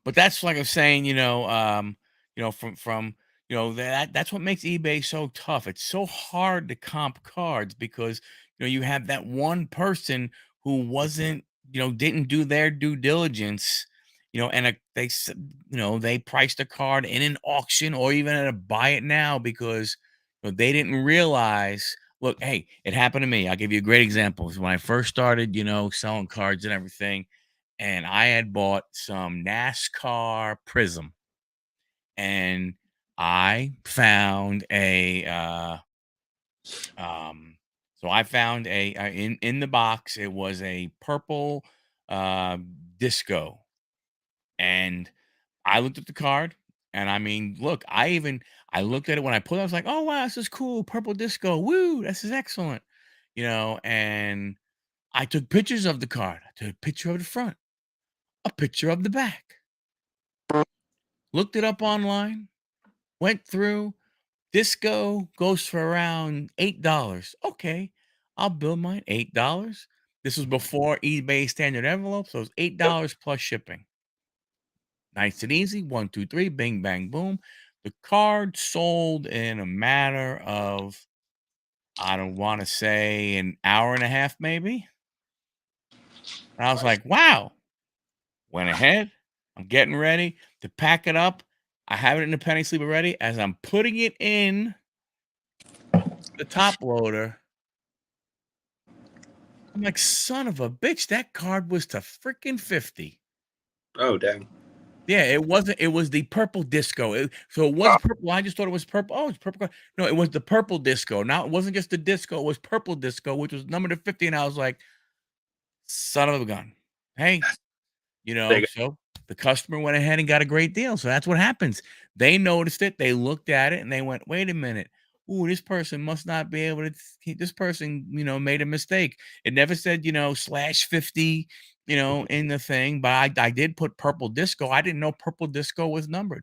but that's like I'm saying, from that's what makes eBay so tough. It's so hard to comp cards because you have that one person who wasn't, didn't do their due diligence, and they priced a card in an auction or even at a buy it now because they didn't realize. Look, hey, it happened to me. I'll give you a great example. When I first started, selling cards and everything, and I had bought some NASCAR Prism, and I found I found in the box. It was a purple uh, disco, and I looked at the card, and I mean, look, I looked at it when I pulled it. I was like, "Oh wow, this is cool, purple disco, woo, this is excellent," and I took pictures of the card. I took a picture of the front, a picture of the back. Looked it up online, went through. Disco goes for around $8. Okay, I'll bill mine $8. This was before eBay standard envelope, so it's Yep. $8 plus shipping. Nice and easy. One, two, three, bing, bang, boom. The card sold in a matter of, I don't want to say an hour and a half, maybe. And I was Nice. like, wow. Went ahead. I'm getting ready to pack it up. I have it in the penny sleeper ready. As I'm putting it in the top loader, I'm like, "Son of a bitch, that card was to freaking 50." Oh, dang. Yeah, it wasn't, it was the purple disco. So it was Wow. purple. I just thought it was purple. Oh, it's purple card. No, it was the purple disco. Now, it wasn't just the disco, it was purple disco, which was numbered to 50, and I was like, "Son of a gun." Hey, Big. so the customer went ahead and got a great deal. So that's what happens. They noticed it, they looked at it, and they went, "Wait a minute. Ooh, this person must not be able to this person, made a mistake." It never said, slash 50, in the thing, but I did put purple disco. I didn't know purple disco was numbered.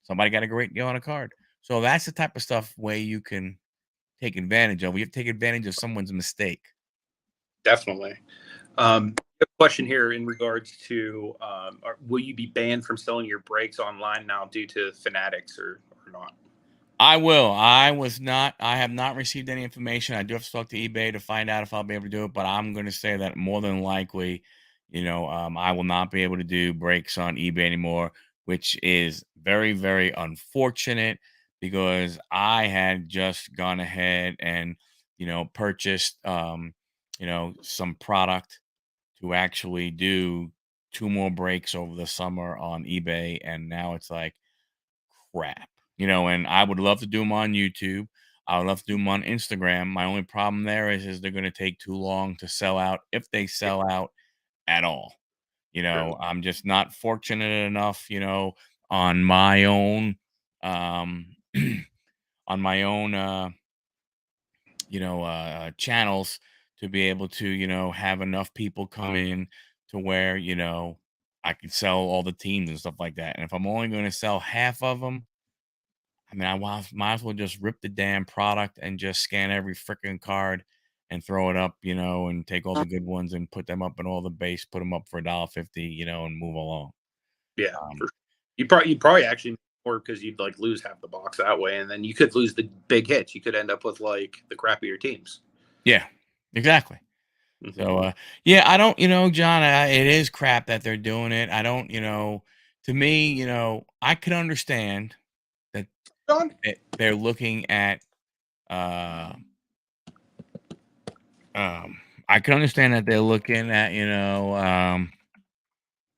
Somebody got a great deal on a card. So that's the type of stuff where you can take advantage of. You have to take advantage of someone's mistake. Definitely. A question here in regards to will you be banned from selling your breaks online now due to fanatics or not? I will. I have not received any information. I do have to talk to eBay to find out if I'll be able to do it, but I'm going to say that more than likely, I will not be able to do breaks on eBay anymore. which is very, very unfortunate because I had just gone ahead and, purchased, some product to actually do 2 more breaks over the summer on eBay, and now it's like, crap. And I would love to do them on YouTube. I would love to do them on Instagram. My only problem there is they're gonna take too long to sell out, if they Yeah, sell out at all. true. I'm just not fortunate enough, on my own, um, on my own, channels to be able to, have enough people come in to where, I could sell all the teams and stuff like that. And if I'm only going to sell half of them, I mean, might as well just rip the damn product and just scan every freaking card and throw it up, and take all the good ones and put them up in all the base, put them up for $1.50, and move along. Yeah, for Um, sure. You'd probably actually make more because you'd like lose half the box that way, and then you could lose the big hits. You could end up with like the crappier teams. yeah, exactly. Hmm. So, yeah, I don't, John, it is crap that they're doing it. I don't, to me, I could understand that John, they're looking at, uh, I can understand that they're looking at,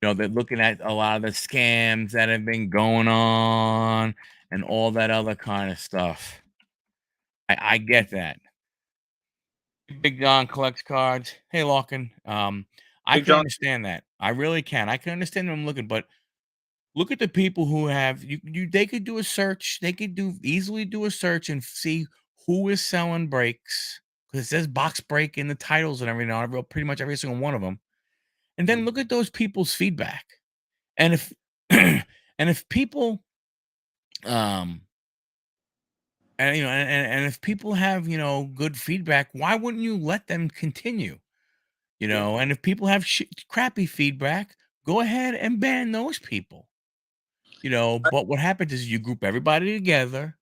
they're looking at a lot of the scams that have been going on and all that other kind of stuff. I get that. Big John collects cards. Hey, Larkin. I Big can John. understand that. I really can. I can understand them looking, but look at the people who have they could do a search. They could do easily do a search and see who is selling breaks because it says box break in the titles and everything on pretty much every single one of them. And then Mhm. look at those people's feedback. And if and if people um and if people have good feedback, why wouldn't you let them continue? Yeah. And if people have crappy feedback, go ahead and ban those people. But what happens is you group everybody together,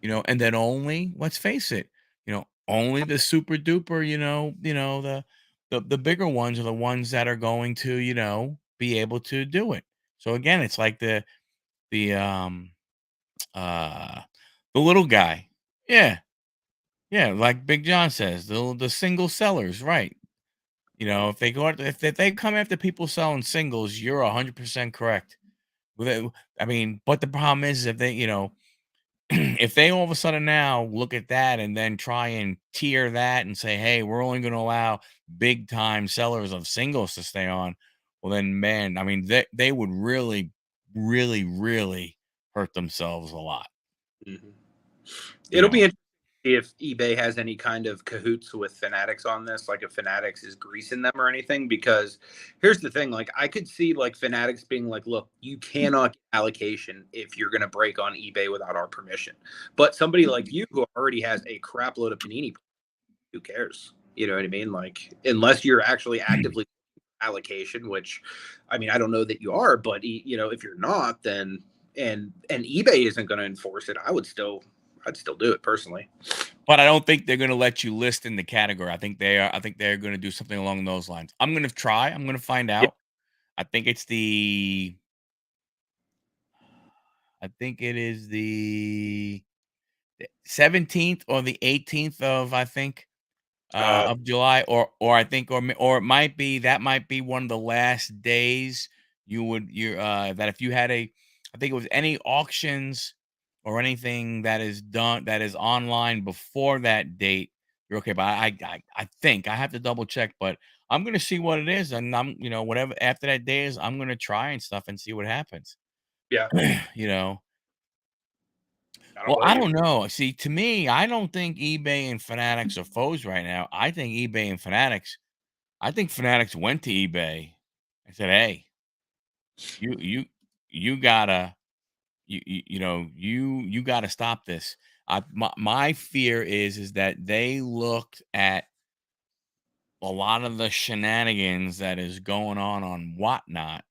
and then only, let's face it, only the super duper, the bigger ones are the ones that are going to, be able to do it. So again, it's like the uh the little guy. Yeah, yeah, like Big John says, the single sellers, right? If they come after people selling singles, you're 100% correct. I mean, but the problem is if they, if they all of a sudden now look at that and then try and tier that and say, "Hey, we're only going to allow big time sellers of singles to stay on," well, then, man, I mean, they would really, really, really hurt themselves a lot. Mhm. You It'll know, be interesting if eBay has any kind of cahoots with Fanatics on this, like if Fanatics is greasing them or anything. Because here's the thing: like I could see like Fanatics being like, "Look, you cannot get allocation if you're going to break on eBay without our permission." But somebody like you who already has a crap load of Panini, who cares? You know what I mean? Like unless you're actually actively allocation, which I mean, I don't know that you are, but if you're not, then and eBay isn't going to enforce it, I'd still do it personally. but I don't think they're going to let you list in the category. I think they're going to do something along those lines. I'm going to try. I'm going to find Yeah. out. I think it's the I think it is the 17th or the 18th of, I think, Uh, of July, or I think, or it might be that might be one of the last days that if you had I think it was any auctions or anything that is done that is online before that date, you're okay. But I think I have to double check, but I'm gonna see what it is, and whatever after that day is, I'm gonna try and stuff and see what happens. yeah, you know. I don't Well, blame I you. don't know. See, to me, I don't think eBay and Fanatics are foes right now. I think eBay and Fanatics I think Fanatics went to eBay and said, "Hey, you you you gotta you gotta stop this." My fear is that they looked at a lot of the shenanigans that is going on Whatnot,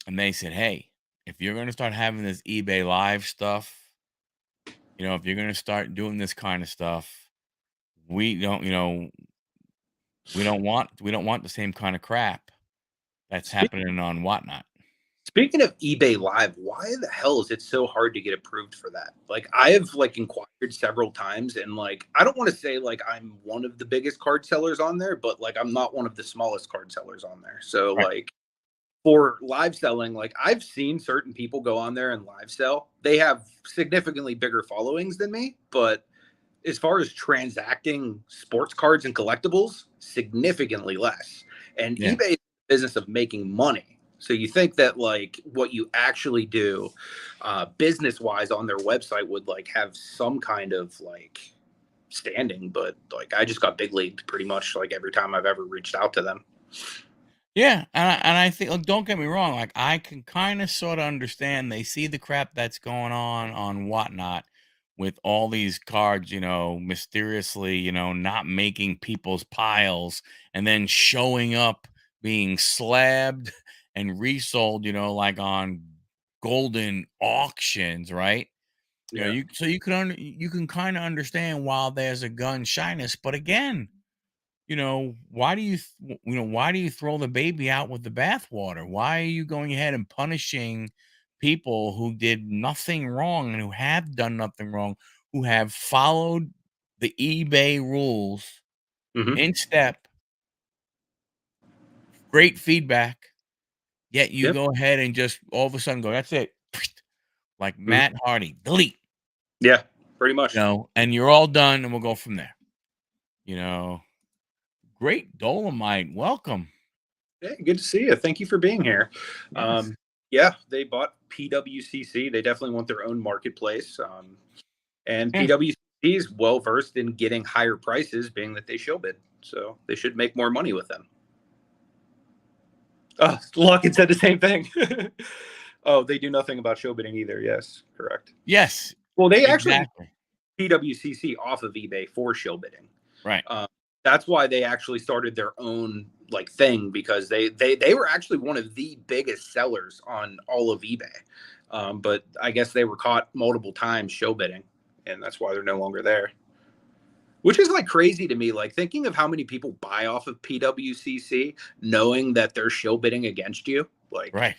and they said, "Hey, if you're gonna start having this eBay live stuff, if you're gonna start doing this kind of stuff, we don't, we don't want the same kind of crap that's Speak, happening on Whatnot." Speaking of eBay Live, why the hell is it so hard to get approved for that? Like I have like inquired several times and like I don't want to say like I'm one of the biggest card sellers on there, but like I'm not one of the smallest card sellers on there. So Right. like for live selling, like I've seen certain people go on there and live sell. They have significantly bigger followings than me, but as far as transacting sports cards and collectibles, significantly less. And Yeah. eBay is the business of making money. So you think that like what you actually do business wise on their website would like have some kind of like standing, but like I just got big leagued pretty much like every time I've ever reached out to them. Yeah, and I think, look, don't get me wrong, like, I can kinda sorta understand they see the crap that's going on Whatnot with all these cards, mysteriously, not making people's piles and then showing up being slabbed and resold, like, on golden auctions, right? Yeah. You can kinda understand while there's a gun shyness, but again, why do you throw the baby out with the bathwater? Why are you going ahead and punishing people who did nothing wrong and who have done nothing wrong, who have followed the eBay rules Hmm. in step, great feedback, yet you Yep. go ahead and just all of a sudden go, that's it. Like Hmm. Matt Hardy, delete, Yeah. Pretty much. and you're all done and we'll go from there. You know, great Dolomite. Welcome. Hey, good to see you. Thank you for being here. Yes. Yeah, they bought PWCC. They definitely want their own marketplace. And Yeah. PWCC is well versed in getting higher prices, being that they show bid. So they should make more money with them. Oh, Lockett said the same thing. Oh, they do nothing about show bidding either. Yes, correct. Yes, Well, they actually exactly. PWCC off of eBay for show bidding. Right. Um, that's why they actually started their own like thing because they were actually one of the biggest sellers on all of eBay. But I guess they were caught multiple times show bidding, and that's why they're no longer there. Which is like crazy to me, like thinking of how many people buy off of PWCC, knowing that they're show bidding against you. Like, Right.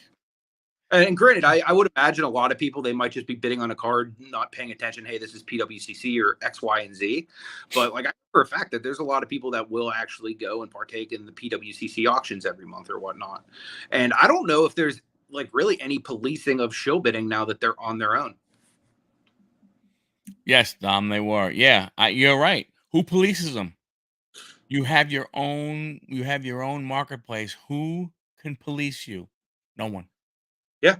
and granted, I would imagine a lot of people they might just be bidding on a card, not paying attention. Hey, this is PWCC or X, Y, and Z. But like I know for a fact that there's a lot of people that will actually go and partake in the PWCC auctions every month or whatnot. And I don't know if there's like really any policing of show bidding now that they're on their own. Yes, Dom, they were. Yeah, you're right. Who polices them? You have your own marketplace. Who can police you? No one. Yeah.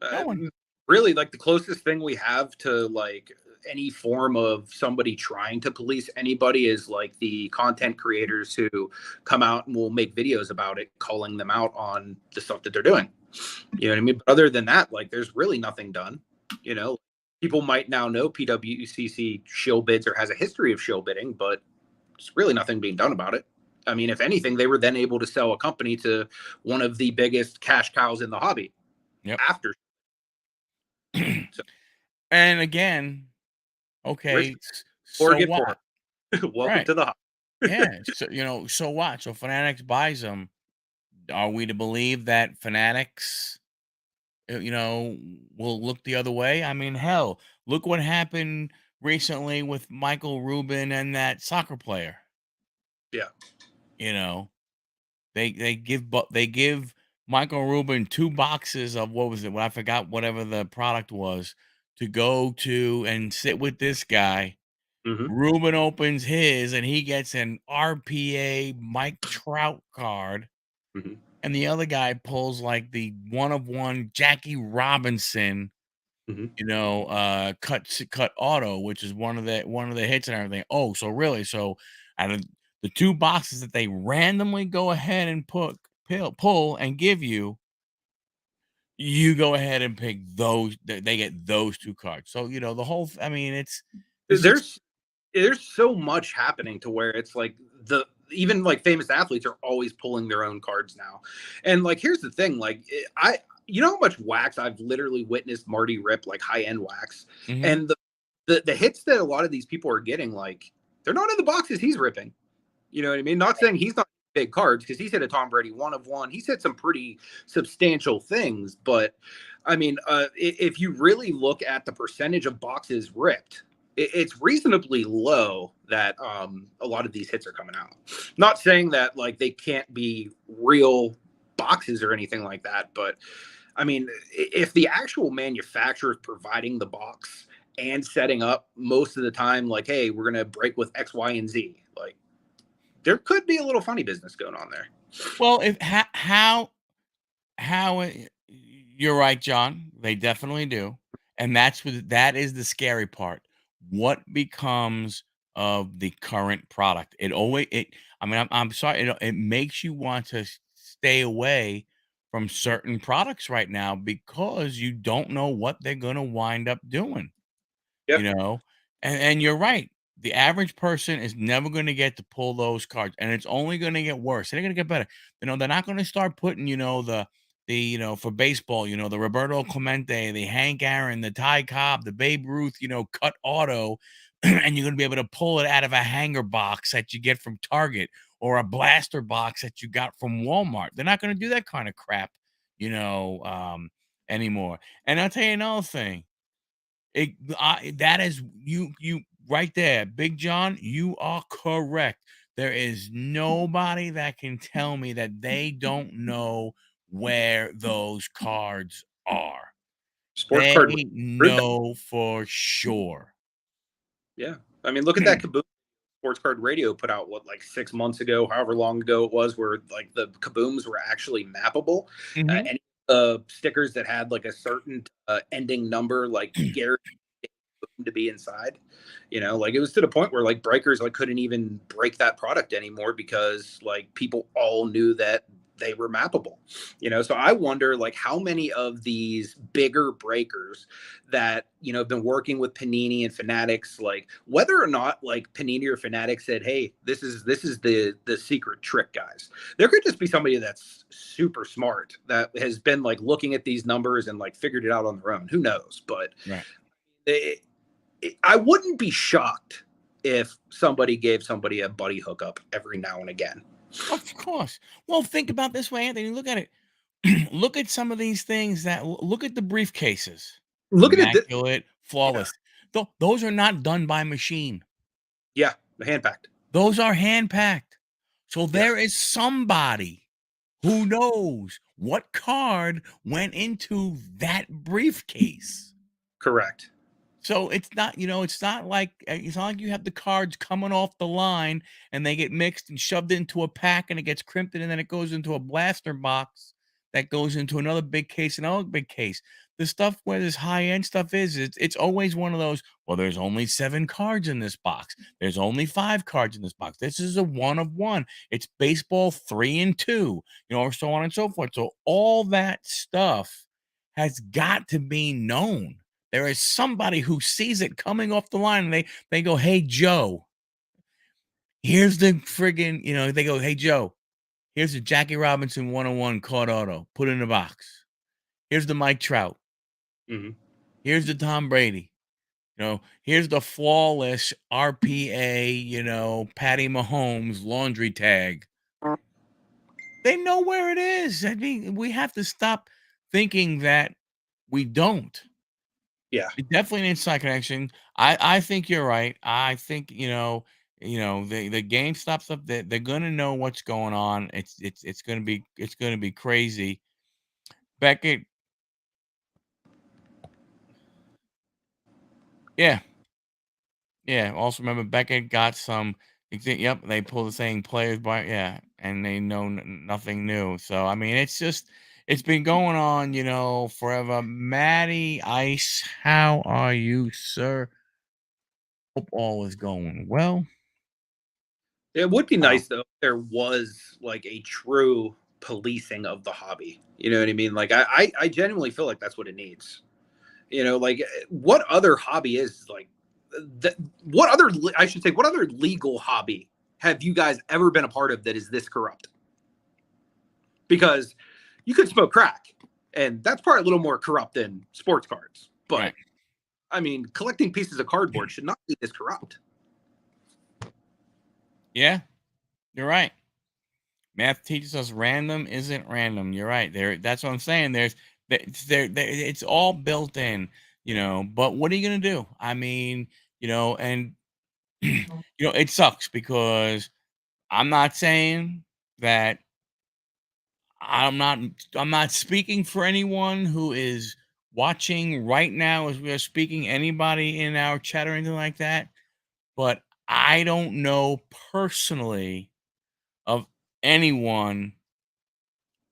No Uh, one. Really, like the closest thing we have to like any form of somebody trying to police anybody is like the content creators who come out and will make videos about it, calling them out on the stuff that they're doing. You know what I mean? But other than that, like there's really nothing done. You know, people might now know PWCC shill bids or has a history of shill bidding, but it's really nothing being done about it. I mean, if anything, they were then able to sell a company to one of the biggest cash cows in the hobby Yep. after. So And again, rich okay, or so get poor. what? Welcome Right. to the hobby. Yeah. So what? So Fanatics buys them. Are we to believe that Fanatics, will look the other way? I mean, hell, look what happened recently with Michael Rubin and that soccer player. Yeah. You know, they give Michael Rubin 2 boxes of what was it? Well, I forgot whatever the product was to go to and sit with this guy. Hmm. Rubin opens his and he gets an RPA Mike Trout card, Hmm. and the other guy pulls like the one of one Jackie Robinson, Hmm. cut auto, which is one of the hits and everything. Oh, so really? So out of the 2 boxes that they randomly go ahead and pull and give you, you go ahead and pick those. They get those 2 cards. So, the whole I mean, it's just There's there's so much happening to where it's like the even like famous athletes are always pulling their own cards now. And like here's the thing, like I you know how much wax I've literally witnessed Marty rip like high end wax, mhm. and the hits that a lot of these people are getting like they're not in the boxes he's ripping. You know what I mean? Not saying he's not big cards because he's hit a Tom Brady 1 of 1. He's hit some pretty substantial things, but I mean, if you really look at the percentage of boxes ripped, it's reasonably low that a lot of these hits are coming out. Not saying that like they can't be real boxes or anything like that, but I mean, if the actual manufacturer is providing the box and setting up most of the time, like, hey, we're gonna break with X, Y, and Z, like there could be a little funny business going on there. Well, if how you're right, John. They definitely do, and that is the scary part. What becomes of the current product? It always it. I mean, I'm sorry. It makes you want to stay away from certain products right now because you don't know what they're going to wind up doing. Yeah, You know? And you're right. The average person is never gonna get to pull those cards, and it's only gonna get worse. They're gonna get better. They're not gonna start putting, for baseball, the Roberto Clemente, the Hank Aaron, the Ty Cobb, the Babe Ruth, cut auto, and you're gonna be able to pull it out of a hanger box that you get from Target or a blaster box that you got from Walmart. They're not gonna do that kind of crap, anymore. And I'll tell you another thing. That is you right there, Big John. You are correct. There is nobody that can tell me that they don't know where those cards are. sports They card proved that. know for sure. Yeah, I mean, look at that Kaboom Sports Card Radio put out what like 6 months ago, however long ago it was, where like the kabooms were actually mappable. Mhm. Any stickers that had like a certain ending number, like guaranteed to be inside. Like it was to the point where like breakers like couldn't even break that product anymore because like people all knew that they were mappable. So I wonder like how many of these bigger breakers that have been working with Panini and Fanatics, like whether or not like Panini or Fanatics said, hey, this is the secret trick, guys. There could just be somebody that's super smart that has been like looking at these numbers and like figured it out on their own. Who knows? But Right. I wouldn't be shocked if somebody gave somebody a buddy hookup every now and again. Of course. Well, think about this way, Anthony. Look at it. Look at some of these things look at the briefcases. Looking at this, Immaculate, yeah, flawless. Those are not done by machine. yeah, the hand packed, Those are hand packed. So yeah, there is somebody who knows what card went into that briefcase. correct. So it's not like you have the cards coming off the line and they get mixed and shoved into a pack and it gets crimped and then it goes into a blaster box that goes into another big case, another big case. The stuff where this high end stuff it's always one of those. Well, there's only 7 cards in this box. There's only 5 cards in this box. This is a 1 of 1. It's baseball 3 and 2, or so on and so forth. So all that stuff has got to be known. There is somebody who sees it coming off the line and they go, "Hey, Joe, here's the friggin'," they go, "Hey, Joe, here's the Jackie Robinson 101 card auto. Put it in the box. Here's the Mike Trout. Hmm. Here's the Tom Brady. Here's the flawless RPA, Patty Mahomes laundry tag." They know where it is. I mean, we have to stop thinking that we don't. Yeah, It's definitely an inside connection. I think you're right. I think, the GameStop stuff, they're gonna know what's going on. It's gonna be crazy. Beckett, yeah, yeah. Also remember Beckett got some. Yep, they pull the saying players by, yeah, and they know nothing new. So I mean, it's been going on, forever. Matty Ice, how are you, sir? Hope all is going well. it would be Um, nice though if there was like a true policing of the hobby. You know what I mean? Like I genuinely feel like that's what it needs. Like what other hobby is like that? What other I should say? What other legal hobby have you guys ever been a part of that is this corrupt? Because you could smoke crack, and that's probably a little more corrupt than sports cards. But right. I mean, collecting pieces of cardboard should not be this corrupt. Yeah, you're right. Math teaches us random isn't random. You're right. That's what I'm saying. It's all built in, but what are you gonna do? I mean, and it sucks because I'm not saying that I'm not I'm not speaking for anyone who is watching right now as we are speaking, anybody in our chat or anything like that, but I don't know personally of anyone,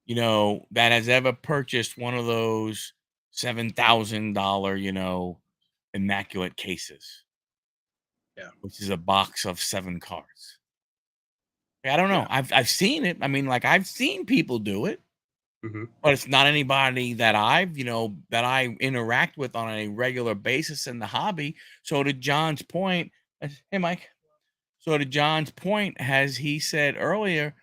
that has ever purchased one of those $7,000, immaculate cases, Yeah. which is a box of 7 cards. I don't know. Yeah. I've seen it. I mean, like, I've seen people do it, Hmm. but it's not anybody that that I interact with on a regular basis in the hobby. So to John's point, hey Mike. So to John's point, as he said earlier,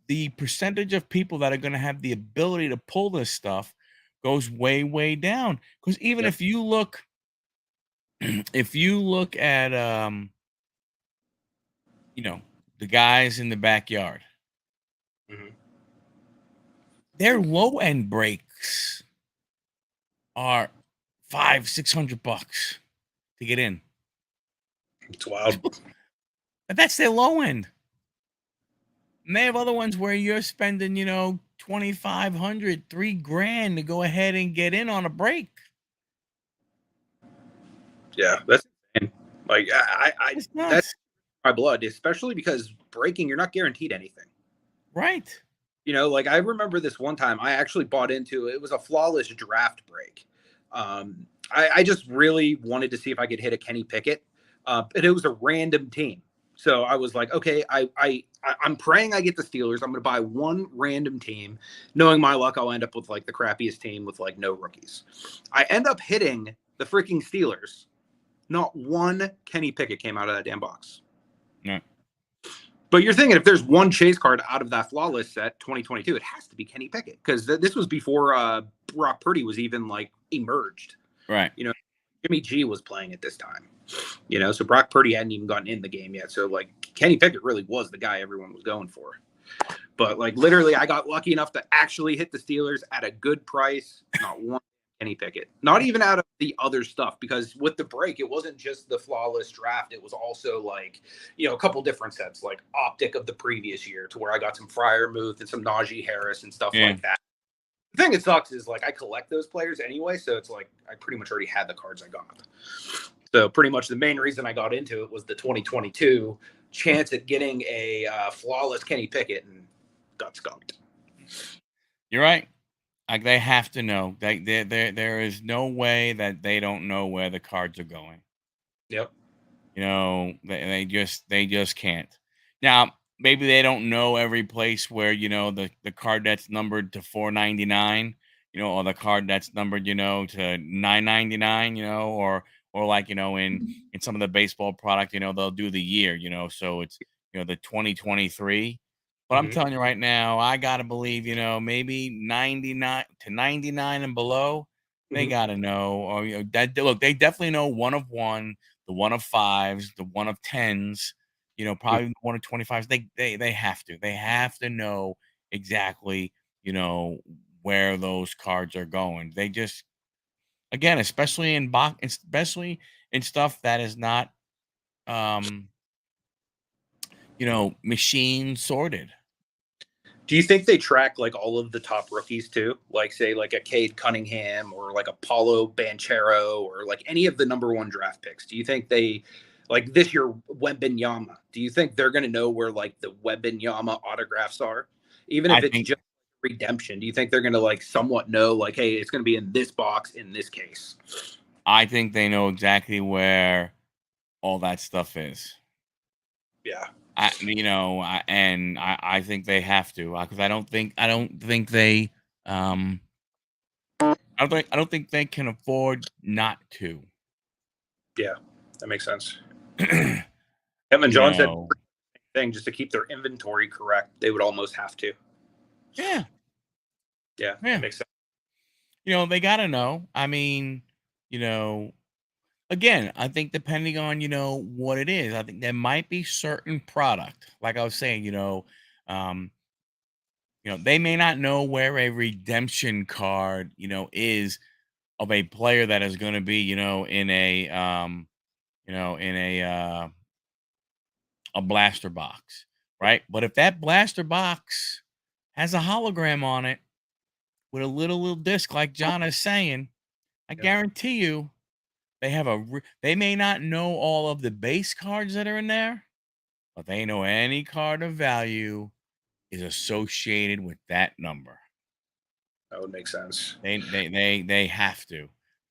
the percentage of people that are going to have the ability to pull this stuff goes way, way down. Because even Yep. if you look, if you look at, you know, the guys in the backyard, Hmm. their low end breaks are 500-600 bucks to get in. It's wild. And that's their low end. And they have other ones where you're spending, 2,500, 3 grand to go ahead and get in on a break. Yeah, that's insane. Like It's that's nuts. my blood, especially because breaking, you're not guaranteed anything. Right. Like I remember this one time I actually bought into it. It was a flawless draft break. I just really wanted to see if I could hit a Kenny Pickett, but it was a random team. So I was like, okay, I'm praying I get the Steelers. I'm going to buy one random team, knowing my luck, I'll end up with like the crappiest team with like no rookies. I end up hitting the freaking Steelers. Not one Kenny Pickett came out of that damn box. Yeah. But you're thinking if there's one chase card out of that flawless set, 2022, it has to be Kenny Pickett because this was before Brock Purdy was even like emerged. Right. Jimmy G was playing at this time. So Brock Purdy hadn't even gotten in the game yet. So like Kenny Pickett really was the guy everyone was going for. But like literally, I got lucky enough to actually hit the Steelers at a good price. Not one Kenny Pickett. Not even out of the other stuff, because with the break, it wasn't just the flawless draft. It was also like, a couple different sets, like optic of the previous year, to where I got some Fryermuth and some Najee Harris and stuff Yeah. like that. The thing that sucks is like I collect those players anyway, so it's like I pretty much already had the cards I got. So pretty much the main reason I got into it was the 2022 chance at getting a flawless Kenny Pickett, and got skunked. You're right. Like, they have to know. There is no way that they don't know where the cards are going. Yep. They just can't. Now, maybe they don't know every place where, the card that's numbered to 499, or the card that's numbered, to 999, or like, in some of the baseball product, they'll do the year, so it's, the 2023. But I'm Mm-hmm. telling you right now, I gotta believe, maybe 99 to 99 and below, they Mm-hmm. gotta know. Or, that look, they definitely know one of one, the one of fives, the one of tens, probably the one of 25s. They have to. They have to know exactly, you know, where those cards are going. They just, again, especially in stuff that is not, um, machine sorted. Do you think they track like all of the top rookies too? Like say like a Cade Cunningham or like a Paulo Banchero or like any of the number one draft picks? Do you think they like this year Wembenyama? Do you think they're gonna know where like the Wembenyama autographs are? Even I if it's think just redemption, do you think they're gonna like somewhat know like, hey, it's gonna be in this box in this case? I think they know exactly where all that stuff is. Yeah. I think they have to, because I don't think they, um, I don't think they can afford not to. Yeah. That makes sense. you Kevin John said know, thing just to keep their inventory correct, they would almost have to. yeah, Yeah, that yeah. makes sense. They gotta know. I mean, you know, again, I think depending on, what it is, I think there might be certain product, like I was saying, Um, they may not know where a redemption card, is of a player that is going to be, in a blaster box, Yeah. right? But if that blaster box has a hologram on it with a little disc, like John is saying, I Yeah. guarantee you they may not know all of the base cards that are in there, but they know any card of value is associated with that number. That would make sense. They have to.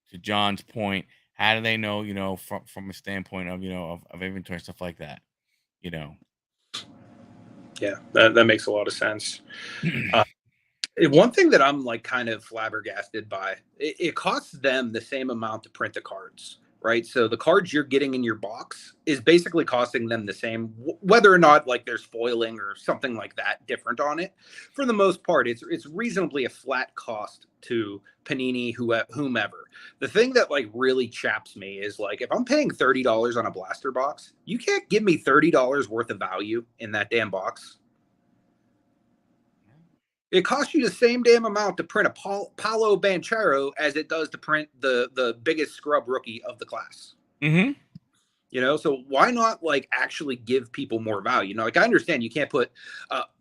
To John's point, how do they know, from a standpoint of, of inventory and stuff like that, you know? Yeah, that makes a lot of sense. One thing that I'm like kind of flabbergasted by, it costs them the same amount to print the cards, right? So the cards you're getting in your box is basically costing them the same, whether or not like there's foiling or something like that different on it. For the most part, it's reasonably a flat cost to Panini, whomever. The thing that like really chaps me is like if I'm paying $30 on a blaster box, you can't give me $30 worth of value in that damn box. It costs you the same damn amount to print a Paulo Banchero as it does to print the biggest scrub rookie of the class. Mm-hmm. So why not like actually give people more value? Like I understand you can't put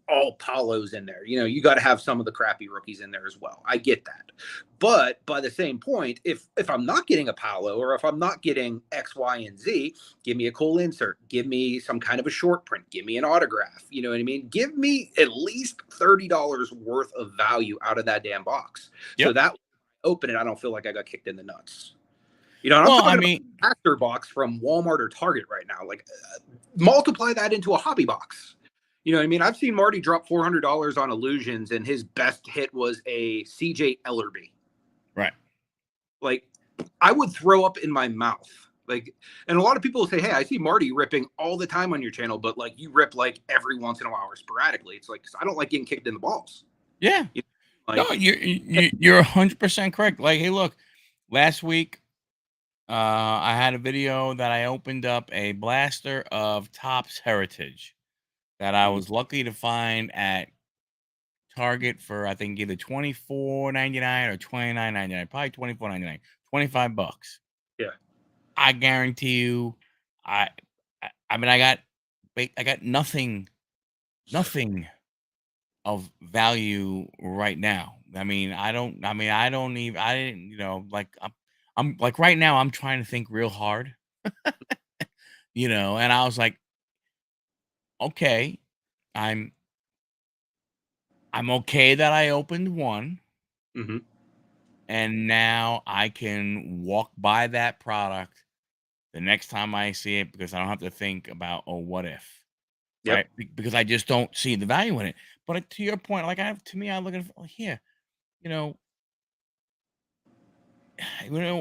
all Paulos in there. You got to have some of the crappy rookies in there as well. I get that, but by the same point, if I'm not getting a Paulo or if I'm not getting X, Y, and Z, give me a cool insert, give me some kind of a short print, give me an autograph. You know what I mean? Give me at least $30 worth of value out of that damn box, so Yep. that open it, I don't feel like I got kicked in the nuts. And I'm Well, I talking about mean, a blaster box from Walmart or Target right now. Like, multiply that into a hobby box. You know what I mean? I've seen Marty drop $400 on Illusions, and his best hit was a CJ Ellerby. right. Like, I would throw up in my mouth. Like, and a lot of people will say, "Hey, I see Marty ripping all the time on your channel, but like you rip like every once in a while or sporadically." It's like I don't like getting kicked in the balls. Yeah. You No, Like, you're 100% correct. Like, hey, look, last week, I had a video that I opened up a blaster of Topps Heritage that I mhm, was lucky to find at Target for, I think, either 24.99 or 29.99, probably 24.99, $25. yeah, I guarantee you, I, I mean, I got nothing of value right now. I don't even, I didn't, like, I'm like right now, I'm trying to think real hard, and I was like, okay, I'm, I'm okay that I opened one. hmm, And now I can walk by that product the next time I see it because I don't have to think about, oh, what if, right? yep, Because I just don't see the value in it. But to your point, like to me, I look at it here, you know,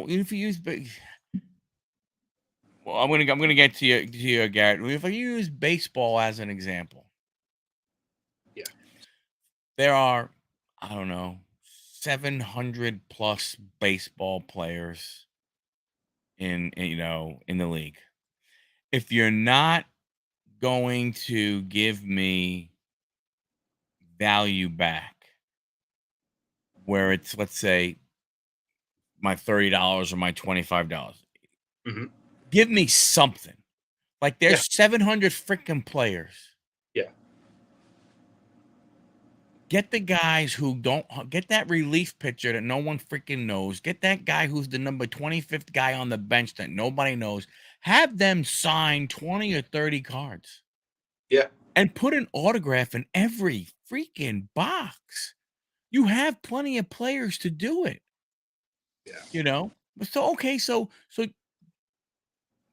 if you use, well, I'm gonna get to you, Garrett. If I use baseball as an example, yeah, there are, I don't know, 700 plus baseball players in the league. If you're not going to give me value back where it's, let's say, my $30 or my $25, hmm, give me something. Like, yeah, there's 700 freaking players. yeah, Get the guys who don't get that relief pitcher that no one freaking knows. Get that guy who's the number 25th guy on the bench that nobody knows. Have them sign 20 or 30 cards yeah, and put an autograph in every freaking box. You have plenty of players to do it, yeah, you know? So, okay, so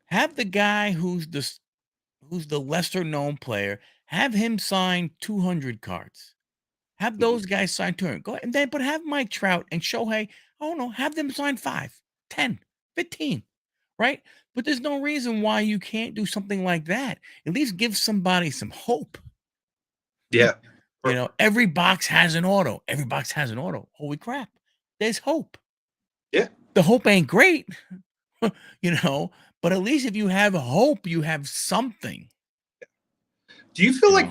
have the guy who's the lesser known player, have him sign 200 cards. Have hmm, those guys sign 200. Go ahead, and then but have Mike Trout and Shohei, I don't know, have them sign 5, 10, 15, right? But there's no reason why you can't do something like that. At least give somebody some hope. yeah, Every box has an auto. Every box has an auto. Holy crap. There's hope. yeah. The hope ain't great, you know, but at least if you have hope, you have something, Do you feel you like know.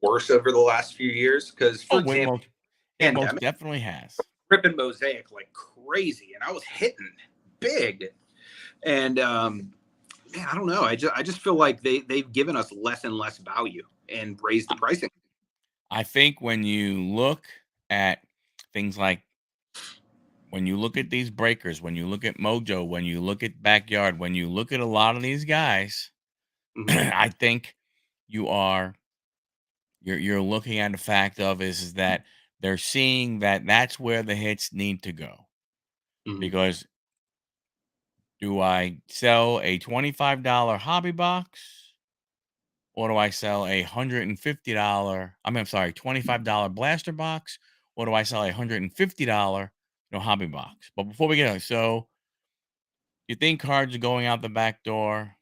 worse over the last few years. Because, for Oh, example, it most pandemic, definitely has. ripping Mosaic like crazy, and I was hitting big. And man, I don't know. I just feel like they've given us less and less value and raised the pricing. I think when you look at things like when you look at these breakers, when you look at Mojo, when you look at Backyard, when you look at a lot of these guys, Hmm. I think you are you're looking at the fact of is that they're seeing that that's where the hits need to go. Hmm. Because do I sell a $25 hobby box or do I sell a $150, I'm sorry, $25 blaster box, or do I sell a $150, hobby box? But before we get on, so you think cards are going out the back door?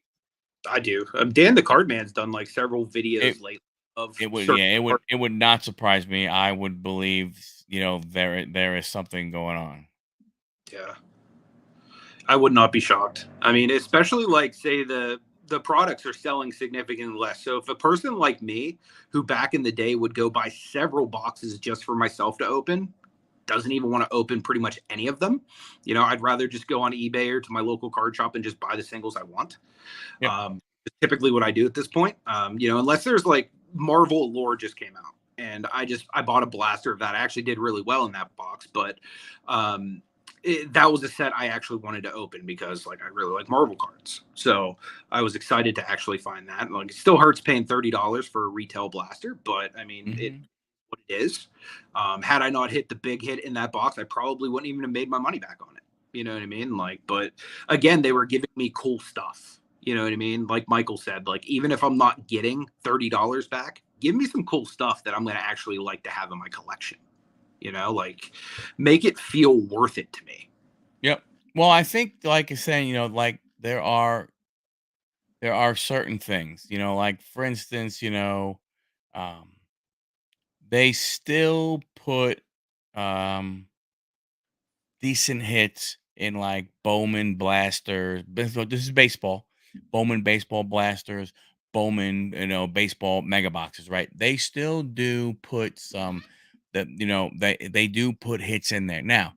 I do. Dan the Cardman's done like several It videos lately of it would certain yeah, cards. it would not surprise me. I would believe, there is something going on. Yeah, I would not be shocked. I mean, especially like say the products are selling significantly less. So if a person like me, who back in the day would go buy several boxes just for myself to open, doesn't even want to open pretty much any of them, I'd rather just go on eBay or to my local card shop and just buy the singles I want. Yep. Typically what I do at this point. Unless there's like Marvel Lore just came out, and I bought a blaster of that. I actually did really well in that box, but that was a set I actually wanted to open because like I really like Marvel cards. So I was excited to actually find that. Like it still hurts paying $30 for a retail blaster, but I mean it Mhm. what it is. Had I not hit the big hit in that box, I probably wouldn't even have made my money back on it. You know what I mean? Like, but again, they were giving me cool stuff. You know what I mean? Like Michael said, like even if I'm not getting $30 back, give me some cool stuff that I'm going to actually like to have in my collection. Like make it feel worth it to me. Yep. Well, I think, like I saying, like there are certain things, like for instance, um, they still put um decent hits in like Bowman blasters. This is baseball. Bowman baseball blasters, Bowman, baseball mega boxes, right? They still do put some that they do put hits in there. Now,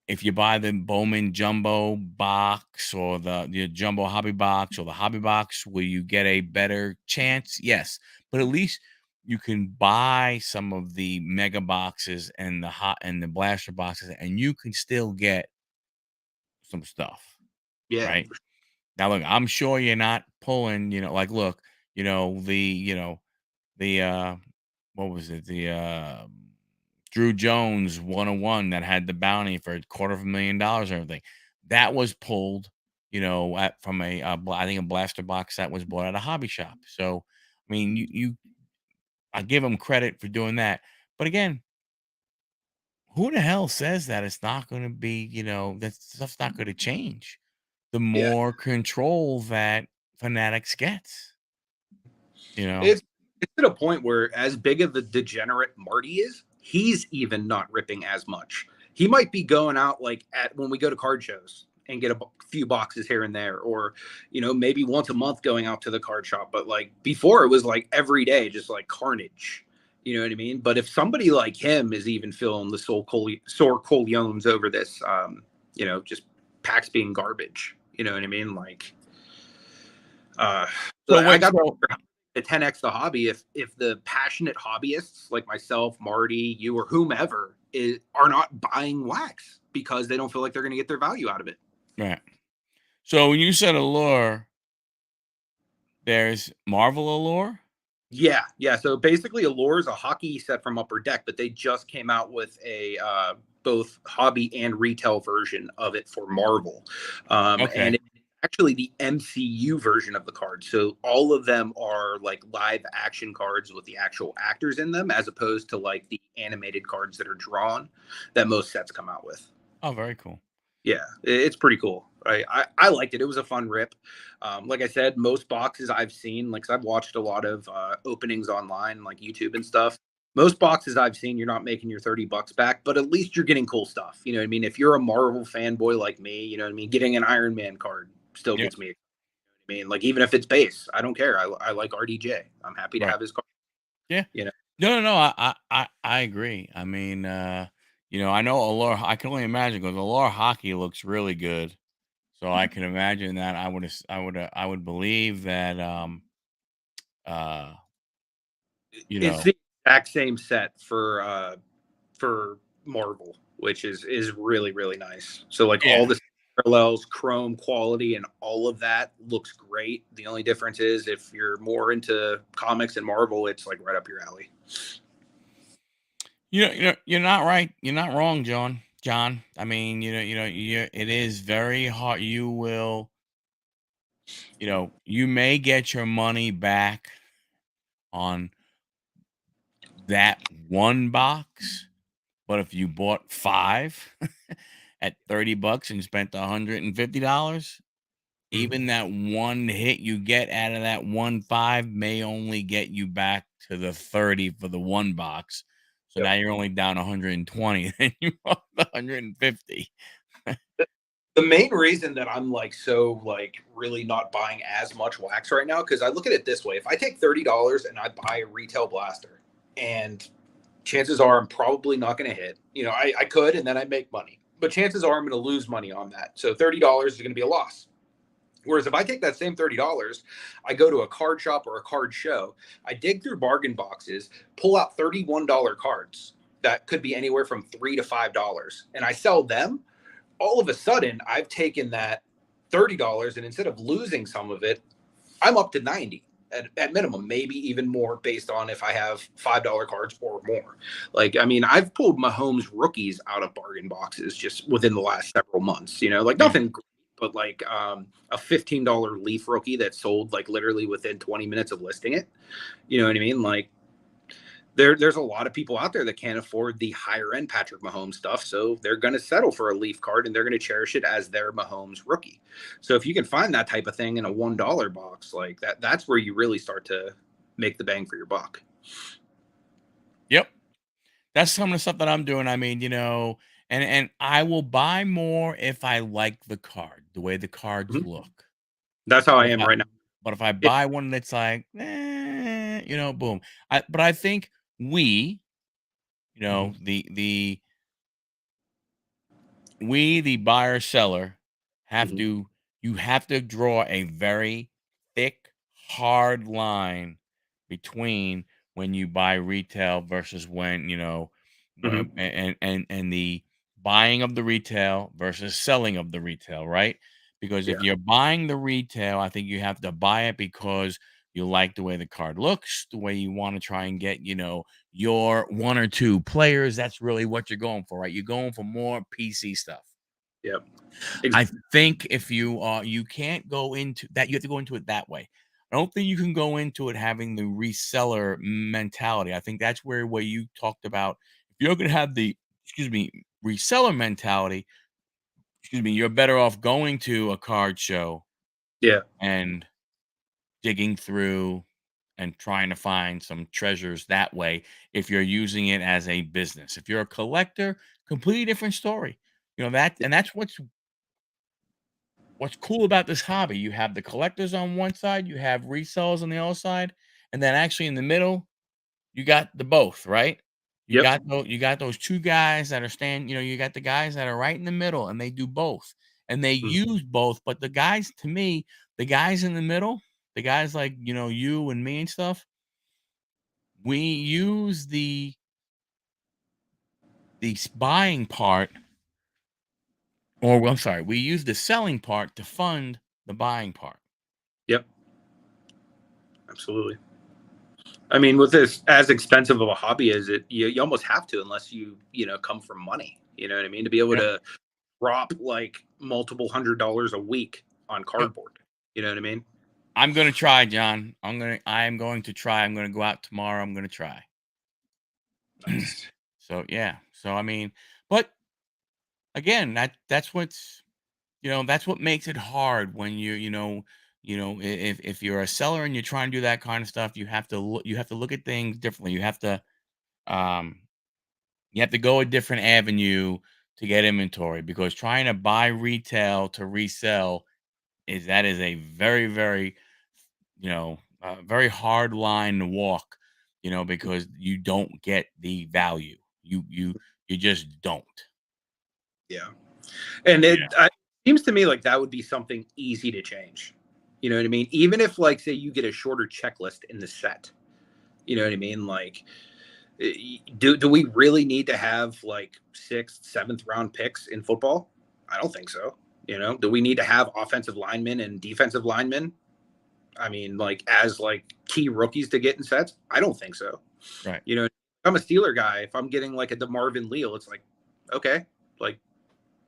if you buy the Bowman jumbo box or the jumbo hobby box or the hobby box, will you get a better chance? Yes, but at least you can buy some of the mega boxes and the blaster boxes, and you can still get some stuff, Yeah. right? Now, look, I'm sure you're not pulling, like, look, the what was it? The Drew Jones 101 that had the bounty for a quarter of $1 million and everything. That was pulled, from I think a blaster box that was bought at a hobby shop. So, I mean, I give them credit for doing that. But again, who the hell says that it's not going to be, that stuff's not going to change the Yeah. more control that Fanatics gets, you know? It's to the point where as big of a degenerate Marty is, he's even not ripping as much. He might be going out like at when we go to card shows and get a few boxes here and there, or maybe once a month going out to the card shop. But like before, it was like every day, just like carnage. You know what I mean? But if somebody like him is even feeling the sore coliones over this, just packs being garbage. You know what I mean? Like, uh, So I wait, got so to 10x the hobby if the passionate hobbyists like myself, Marty, you, or whomever are not buying wax because they don't feel like they're going to get their value out of it. right. So when you said allure, there's Marvel allure. Yeah. So basically, Allure is a hockey set from Upper Deck, but they just came out with a both hobby and retail version of it for Marvel, and Okay. it's actually the MCU version of the card. So all of them are like live action cards with the actual actors in them, as opposed to like the animated cards that are drawn that most sets come out with. Oh, very cool. Yeah, it's pretty cool. I liked it. It was a fun rip. Like I said, most boxes I've seen, like 'cause I've watched a lot of openings online, like YouTube and stuff. Most boxes I've seen, you're not making your $30 back, but at least you're getting cool stuff. You know what I mean? If you're a Marvel fanboy like me, you know what I mean? Getting an Iron Man card still Yeah. gets me. I mean, like even if it's base, I don't care. I like RDJ. I'm happy to Right. have his card. Yeah. You know, No, no, no. I agree. I mean, I know a lot. I can only imagine because a lot of hockey looks really good. So I can imagine that I would believe that uh you it's know the exact same set for Marvel, which is really really nice. So like all yeah. the parallels, chrome quality, and all of that looks great. The only difference is if you're more into comics and Marvel, it's like right up your alley. You're not right. You're not wrong, John. John. I mean, it is very hard. You may get your money back on that one box, but if you bought 5 at 30 bucks and spent $150, Mhm. even that one hit you get out of that one 5 may only get you back to the 30 for the one box. So Yep. now you're only down 120, and you bought the 150. The main reason that I'm like so like really not buying as much wax right now, because I look at it this way: if I take $30 and I buy a retail blaster, and chances are I'm probably not going to hit. I could, and then I make money, but chances are I'm going to lose money on that. So $30 is going to be a loss. Whereas if I take that same $30, I go to a card shop or a card show, I dig through bargain boxes, pull out $31 cards that could be anywhere from $3 to $5, and I sell them. All of a sudden, I've taken that $30, and instead of losing some of it, I'm up to 90 at minimum, maybe even more based on if I have $5 cards or more. Like, I mean, I've pulled Mahomes rookies out of bargain boxes just within the last several months, like Yeah. nothing great, but like a $15 Leaf rookie that sold like literally within 20 minutes of listing it. You know what I mean? Like, there's a lot of people out there that can't afford the higher end Patrick Mahomes stuff, so they're going to settle for a Leaf card and they're going to cherish it as their Mahomes rookie. So if you can find that type of thing in a $1 box like that, that's where you really start to make the bang for your buck. Yep. That's some of the stuff that I'm doing. I mean, and I will buy more if I like the card, the way the cards Mhm. look. That's how I But if am I right now. but if I It, buy one that's like, boom. I think we, Mhm. the buyer seller have Mhm. to you have to draw a very thick, hard line between when you buy retail versus when, Mhm. and the buying of the retail versus selling of the retail, right? Because if Yeah. you're buying the retail, I think you have to buy it because you like the way the card looks, the way you want to try and get, your one or two players. That's really what you're going for, right? You're going for more PC stuff. Yep. I Exactly. think if you can't go into that, you have to go into it that way. I don't think you can go into it having the reseller mentality. I think that's where what you talked about. If you're going to have the, excuse me, reseller mentality, excuse me, you're better off going to a card show Yeah. and digging through and trying to find some treasures that way if you're using it as a business. If you're a collector, completely different story. That's what's cool about this hobby. You have the collectors on one side, you have resellers on the other side, and then actually in the middle, you got the both, right? Yep. You got those two guys that are you got the guys that are right in the middle and they do both. And they Mhm. use both, but the guys to me, the guys in the middle, the guys like, you and me and stuff, we use the buying part, or well, I'm sorry, we use the selling part to fund the buying part. Yep. Absolutely. I mean, with this as expensive of a hobby as it, you almost have to, unless you come from money. You know what I mean? To be able Yep. to drop like multiple $100s a week on Yep. cardboard. You know what I mean? I'm gonna try, John. I am going to try. I'm gonna go out tomorrow. I'm gonna try. Nice. So yeah. So I mean, but again, that's what makes it hard when if you're a seller and you're trying to do that kind of stuff, you have to look at things differently. Um you have to go a different avenue to get inventory because trying to buy retail to resell is a very, very very hard line to walk because you don't get the value. You just don't. Yeah. And Yeah. it seems to me like that would be something easy to change. You know what I mean? Even if, like, say you get a shorter checklist in the set, you know what I mean? Like, do we really need to have like sixth, seventh round picks in football? I don't think so. Do we need to have offensive linemen and defensive linemen? I mean, like, as like key rookies to get in sets? I don't think so. Right. If I'm a Steeler guy, if I'm getting like a DeMarvin Leal, it's like, okay, like,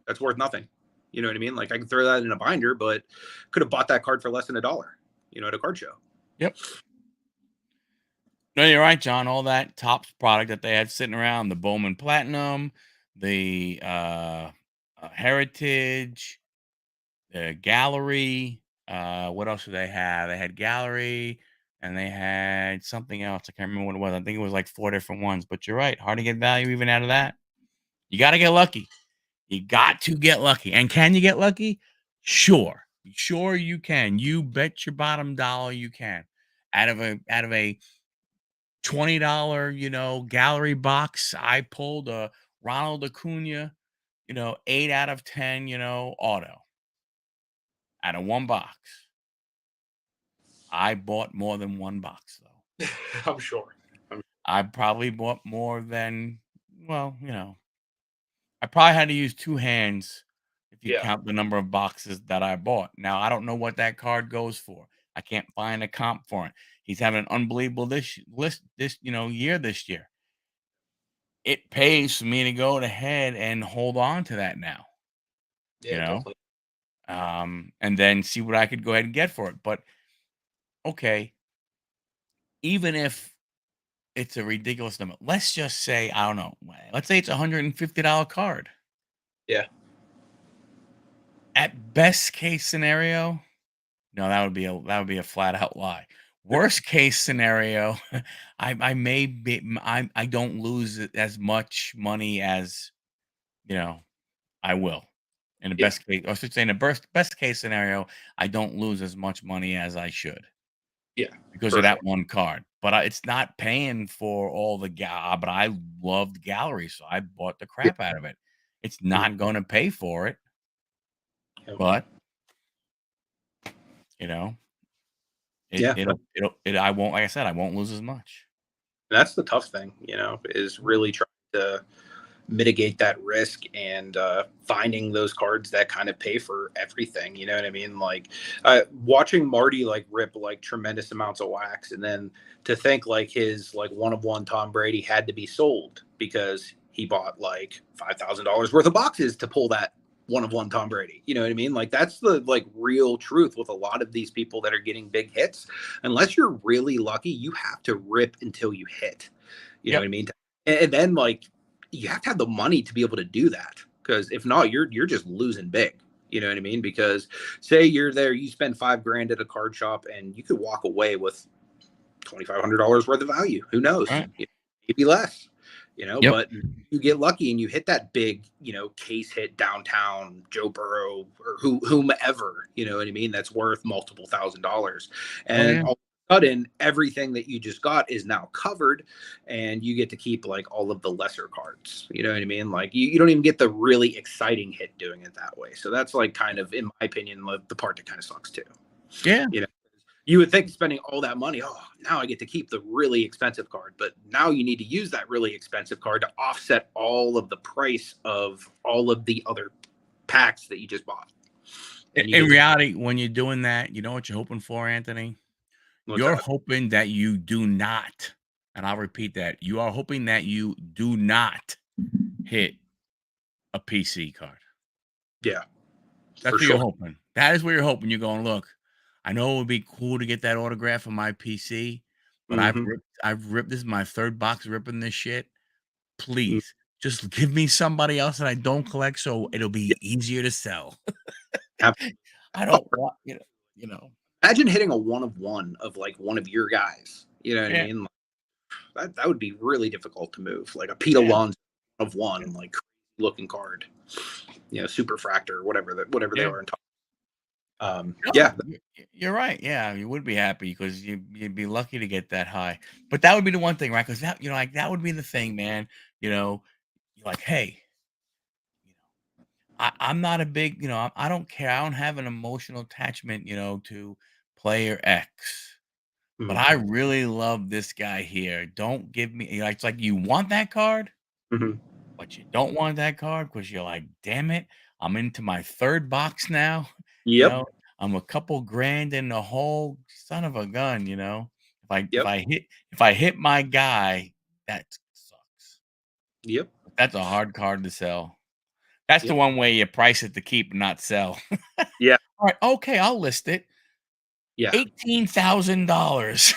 that's worth nothing. You know what I mean? Like, I can throw that in a binder, but could have bought that card for less than $1, at a card show. Yep. No, you're right, John. All that Topps product that they had sitting around, the Bowman Platinum, the Heritage, the Gallery. What else did they have? They had Gallery and they had something else. I can't remember what it was. I think it was like 4 different ones. But you're right. Hard to get value even out of that. You got to get lucky. You got to get lucky. And can you get lucky? Sure. Sure you can. You bet your bottom dollar you can. Out of a $20, gallery box, I pulled a Ronald Acuna, 8 out of 10, auto out of one box. I bought more than one box though. I'm sure. I probably bought more than, well, I probably had to use two hands if you Yeah. count the number of boxes that I bought. Now I don't know what that card goes for. I can't find a comp for it. He's having an unbelievable year this year. It pays for me to go ahead and hold on to that now, you Yeah, know, definitely. and then see what I could go ahead and get for it. But okay, even if it's a ridiculous number, let's just say, I don't know, let's say it's $150 card. Yeah. At best case scenario, no, that would be a flat out lie. Worst case scenario, I may be I don't lose as much money as I will. In the Yeah. best case, or I should say in the best case scenario, I don't lose as much money as I should Yeah. because of For sure. that one card. But it's not paying for all the but I loved gallery, so I bought the Yeah. crap out of it. It's not going to pay for it, Yeah. but you know, Yeah. I won't, like I said, I won't lose as much. That's the tough thing, is really trying to mitigate that risk and finding those cards that kind of pay for everything. You know what I mean? Like, watching Marty like rip like tremendous amounts of wax, and then to think like his like one of one Tom Brady had to be sold because he bought like $5,000 worth of boxes to pull that one of one Tom Brady. You know what I mean? Like, that's the like real truth with a lot of these people that are getting big hits. Unless you're really lucky, you have to rip until you hit. You know what Yep. I mean? And then like you have to have the money to be able to do that, because if not, you're just losing big. You know what I mean? Because say you're there, you spend $5,000 at a card shop, and you could walk away with $2,500 worth of value. Who knows? Right. Maybe less. Yep. But you get lucky and you hit that big, case hit downtown, Joe Burrow or whomever. You know what I mean? That's worth multiple $1,000s, Oh and yeah. all of a sudden, everything that you just got is now covered, and you get to keep like all of the lesser cards. You know what I mean? Like, you don't even get the really exciting hit doing it that way. So that's like kind of, in my opinion, the part that kind of sucks too. Yeah. You know, you would think spending all that money, oh, now I get to keep the really expensive card. But now you need to use that really expensive card to offset all of the price of all of the other packs that you just bought. And you In get reality, when you're doing that, you know what you're hoping for, Anthony? what's You're that? hoping that you do not, and I'll repeat that. You are hoping that you do not hit a PC card. Yeah, That's for what you're sure. hoping. That is where you're hoping. You're going, look, I know it would be cool to get that autograph on my PC, but Hmm. I've ripped this is my third box ripping this shit. Please just give me somebody else that I don't collect so it'll be easier to sell. I don't want, Imagine hitting a one of one of like one of your guys. You know what I Yeah, mean? That would be really difficult to move. Like a Pete yeah, Alonso of yeah, one, like looking card, super fractor, whatever they yeah. are in. No, Yeah. you're right. Yeah, you would be happy because you'd be lucky to get that high. But that would be the one thing, right? Because that like that would be the thing, man. You know, you're like, hey, you know, I'm not a big, I don't care. I don't have an emotional attachment, to player X. But Mhm. I really love this guy here. Don't give me, it's like you want that card, Mhm. but you don't want that card because you're like, damn it, I'm into my third box now. You Yep. know, I'm a couple grand in the hole. Son of a gun, If I if Yep. I hit if I hit my guy, that sucks. Yep. That's a hard card to sell. That's the Yep. one way you price it to keep, not sell. Yeah. All right, okay, I'll list it. Yeah. $18,000.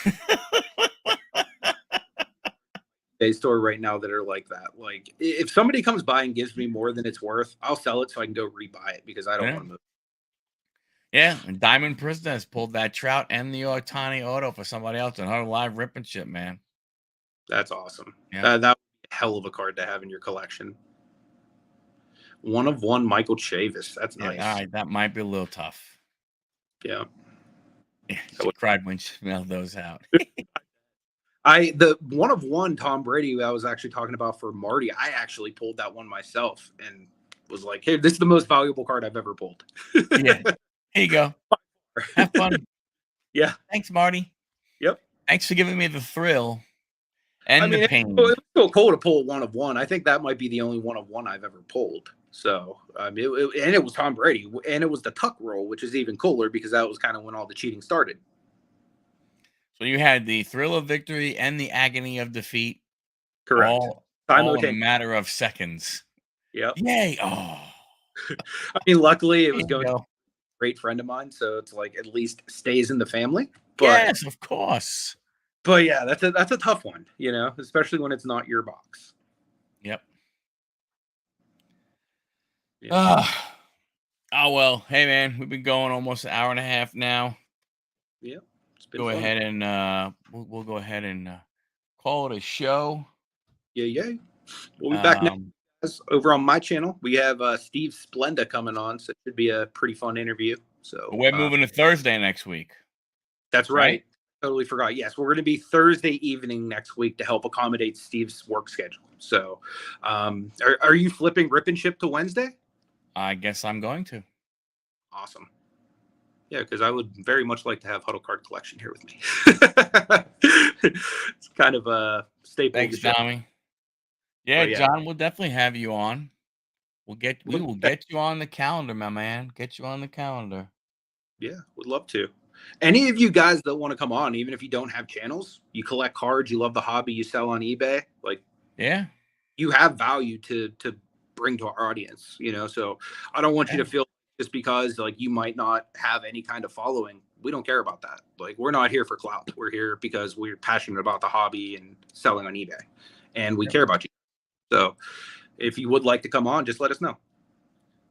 EBay store right now that are like that. Like if somebody comes by and gives me more than it's worth, I'll sell it so I can go rebuy it because I don't Yeah. want to move. Yeah, and Diamond Princess pulled that Trout and the Otani auto for somebody else in her live ripping shit, man. That's awesome. Yeah, That would be a hell of a card to have in your collection. One of one Michael Chavis. That's yeah. All nice. right, that might be a little tough. Yeah. Yeah, That she would- cried when she smelled those out. The one of one Tom Brady I was actually talking about for Marty, I actually pulled that one myself and was like, hey, this is the most valuable card I've ever pulled. Yeah, here you go. Have fun. Yeah. Thanks, Marty. Yep. Thanks for giving me the thrill I and the mean, pain. it's still cool to pull one of one. I think that might be the only one of one I've ever pulled. So, and it was Tom Brady, and it was the tuck roll, which is even cooler because that was kind of when all the cheating started. So you had the thrill of victory and the agony of defeat, Correct. all in a Simultaneous. matter of seconds. Yep. Yay! Oh, I mean, luckily it here was you going to go. a great friend of mine, so it's like at least stays in the family. But Yes, of course. yeah, that's a tough one, especially when it's not your box. Yep. Yeah. Ah. Oh well, hey man, we've been going almost an hour and a half now. Yeah. It's been Go fun. ahead and we'll go ahead and call it a show. Yeah, yeah. We'll be back next Um, over on my channel. We have Steve Splenda coming on, so it should be a pretty fun interview. but So we're moving to Thursday next week, that's right? right. Totally forgot. Yes, we're going to be Thursday evening next week to help accommodate Steve's work schedule. So, are you flipping Rip and Ship to Wednesday? I guess I'm going to. Awesome. Yeah, because I would very much like to have Huddle card collection here with me. It's kind of a staple of the Thanks, show. Tommy. Yeah, But yeah, John, we'll definitely have you on. We will get you on the calendar, my man. Get you on the calendar. yeah, would love to. Any of you guys that want to come on, even if you don't have channels, you collect cards, you love the hobby, you sell on eBay, like Yeah, you have value to bring to our audience, So I don't want you yeah, to feel just because like you might not have any kind of following. We don't care about that. Like we're not here for clout. We're here because we're passionate about the hobby and selling on eBay. And we yep. care about you. So if you would like to come on, just let us know.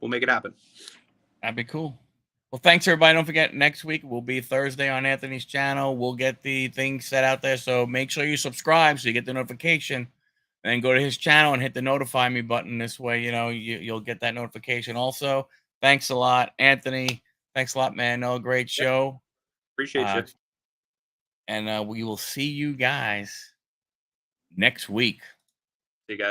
We'll make it happen. That'd be cool. Well, thanks everybody. Don't forget next week will be Thursday on Anthony's channel. We'll get the thing set out there. So make sure you subscribe so you get the notification. And go to his channel and hit the notify me button. This way, you'll get that notification also. Thanks a lot, Anthony. Thanks a lot, man. No, great Yeah, show. appreciate Uh, you. and we will see you guys next week. See you guys.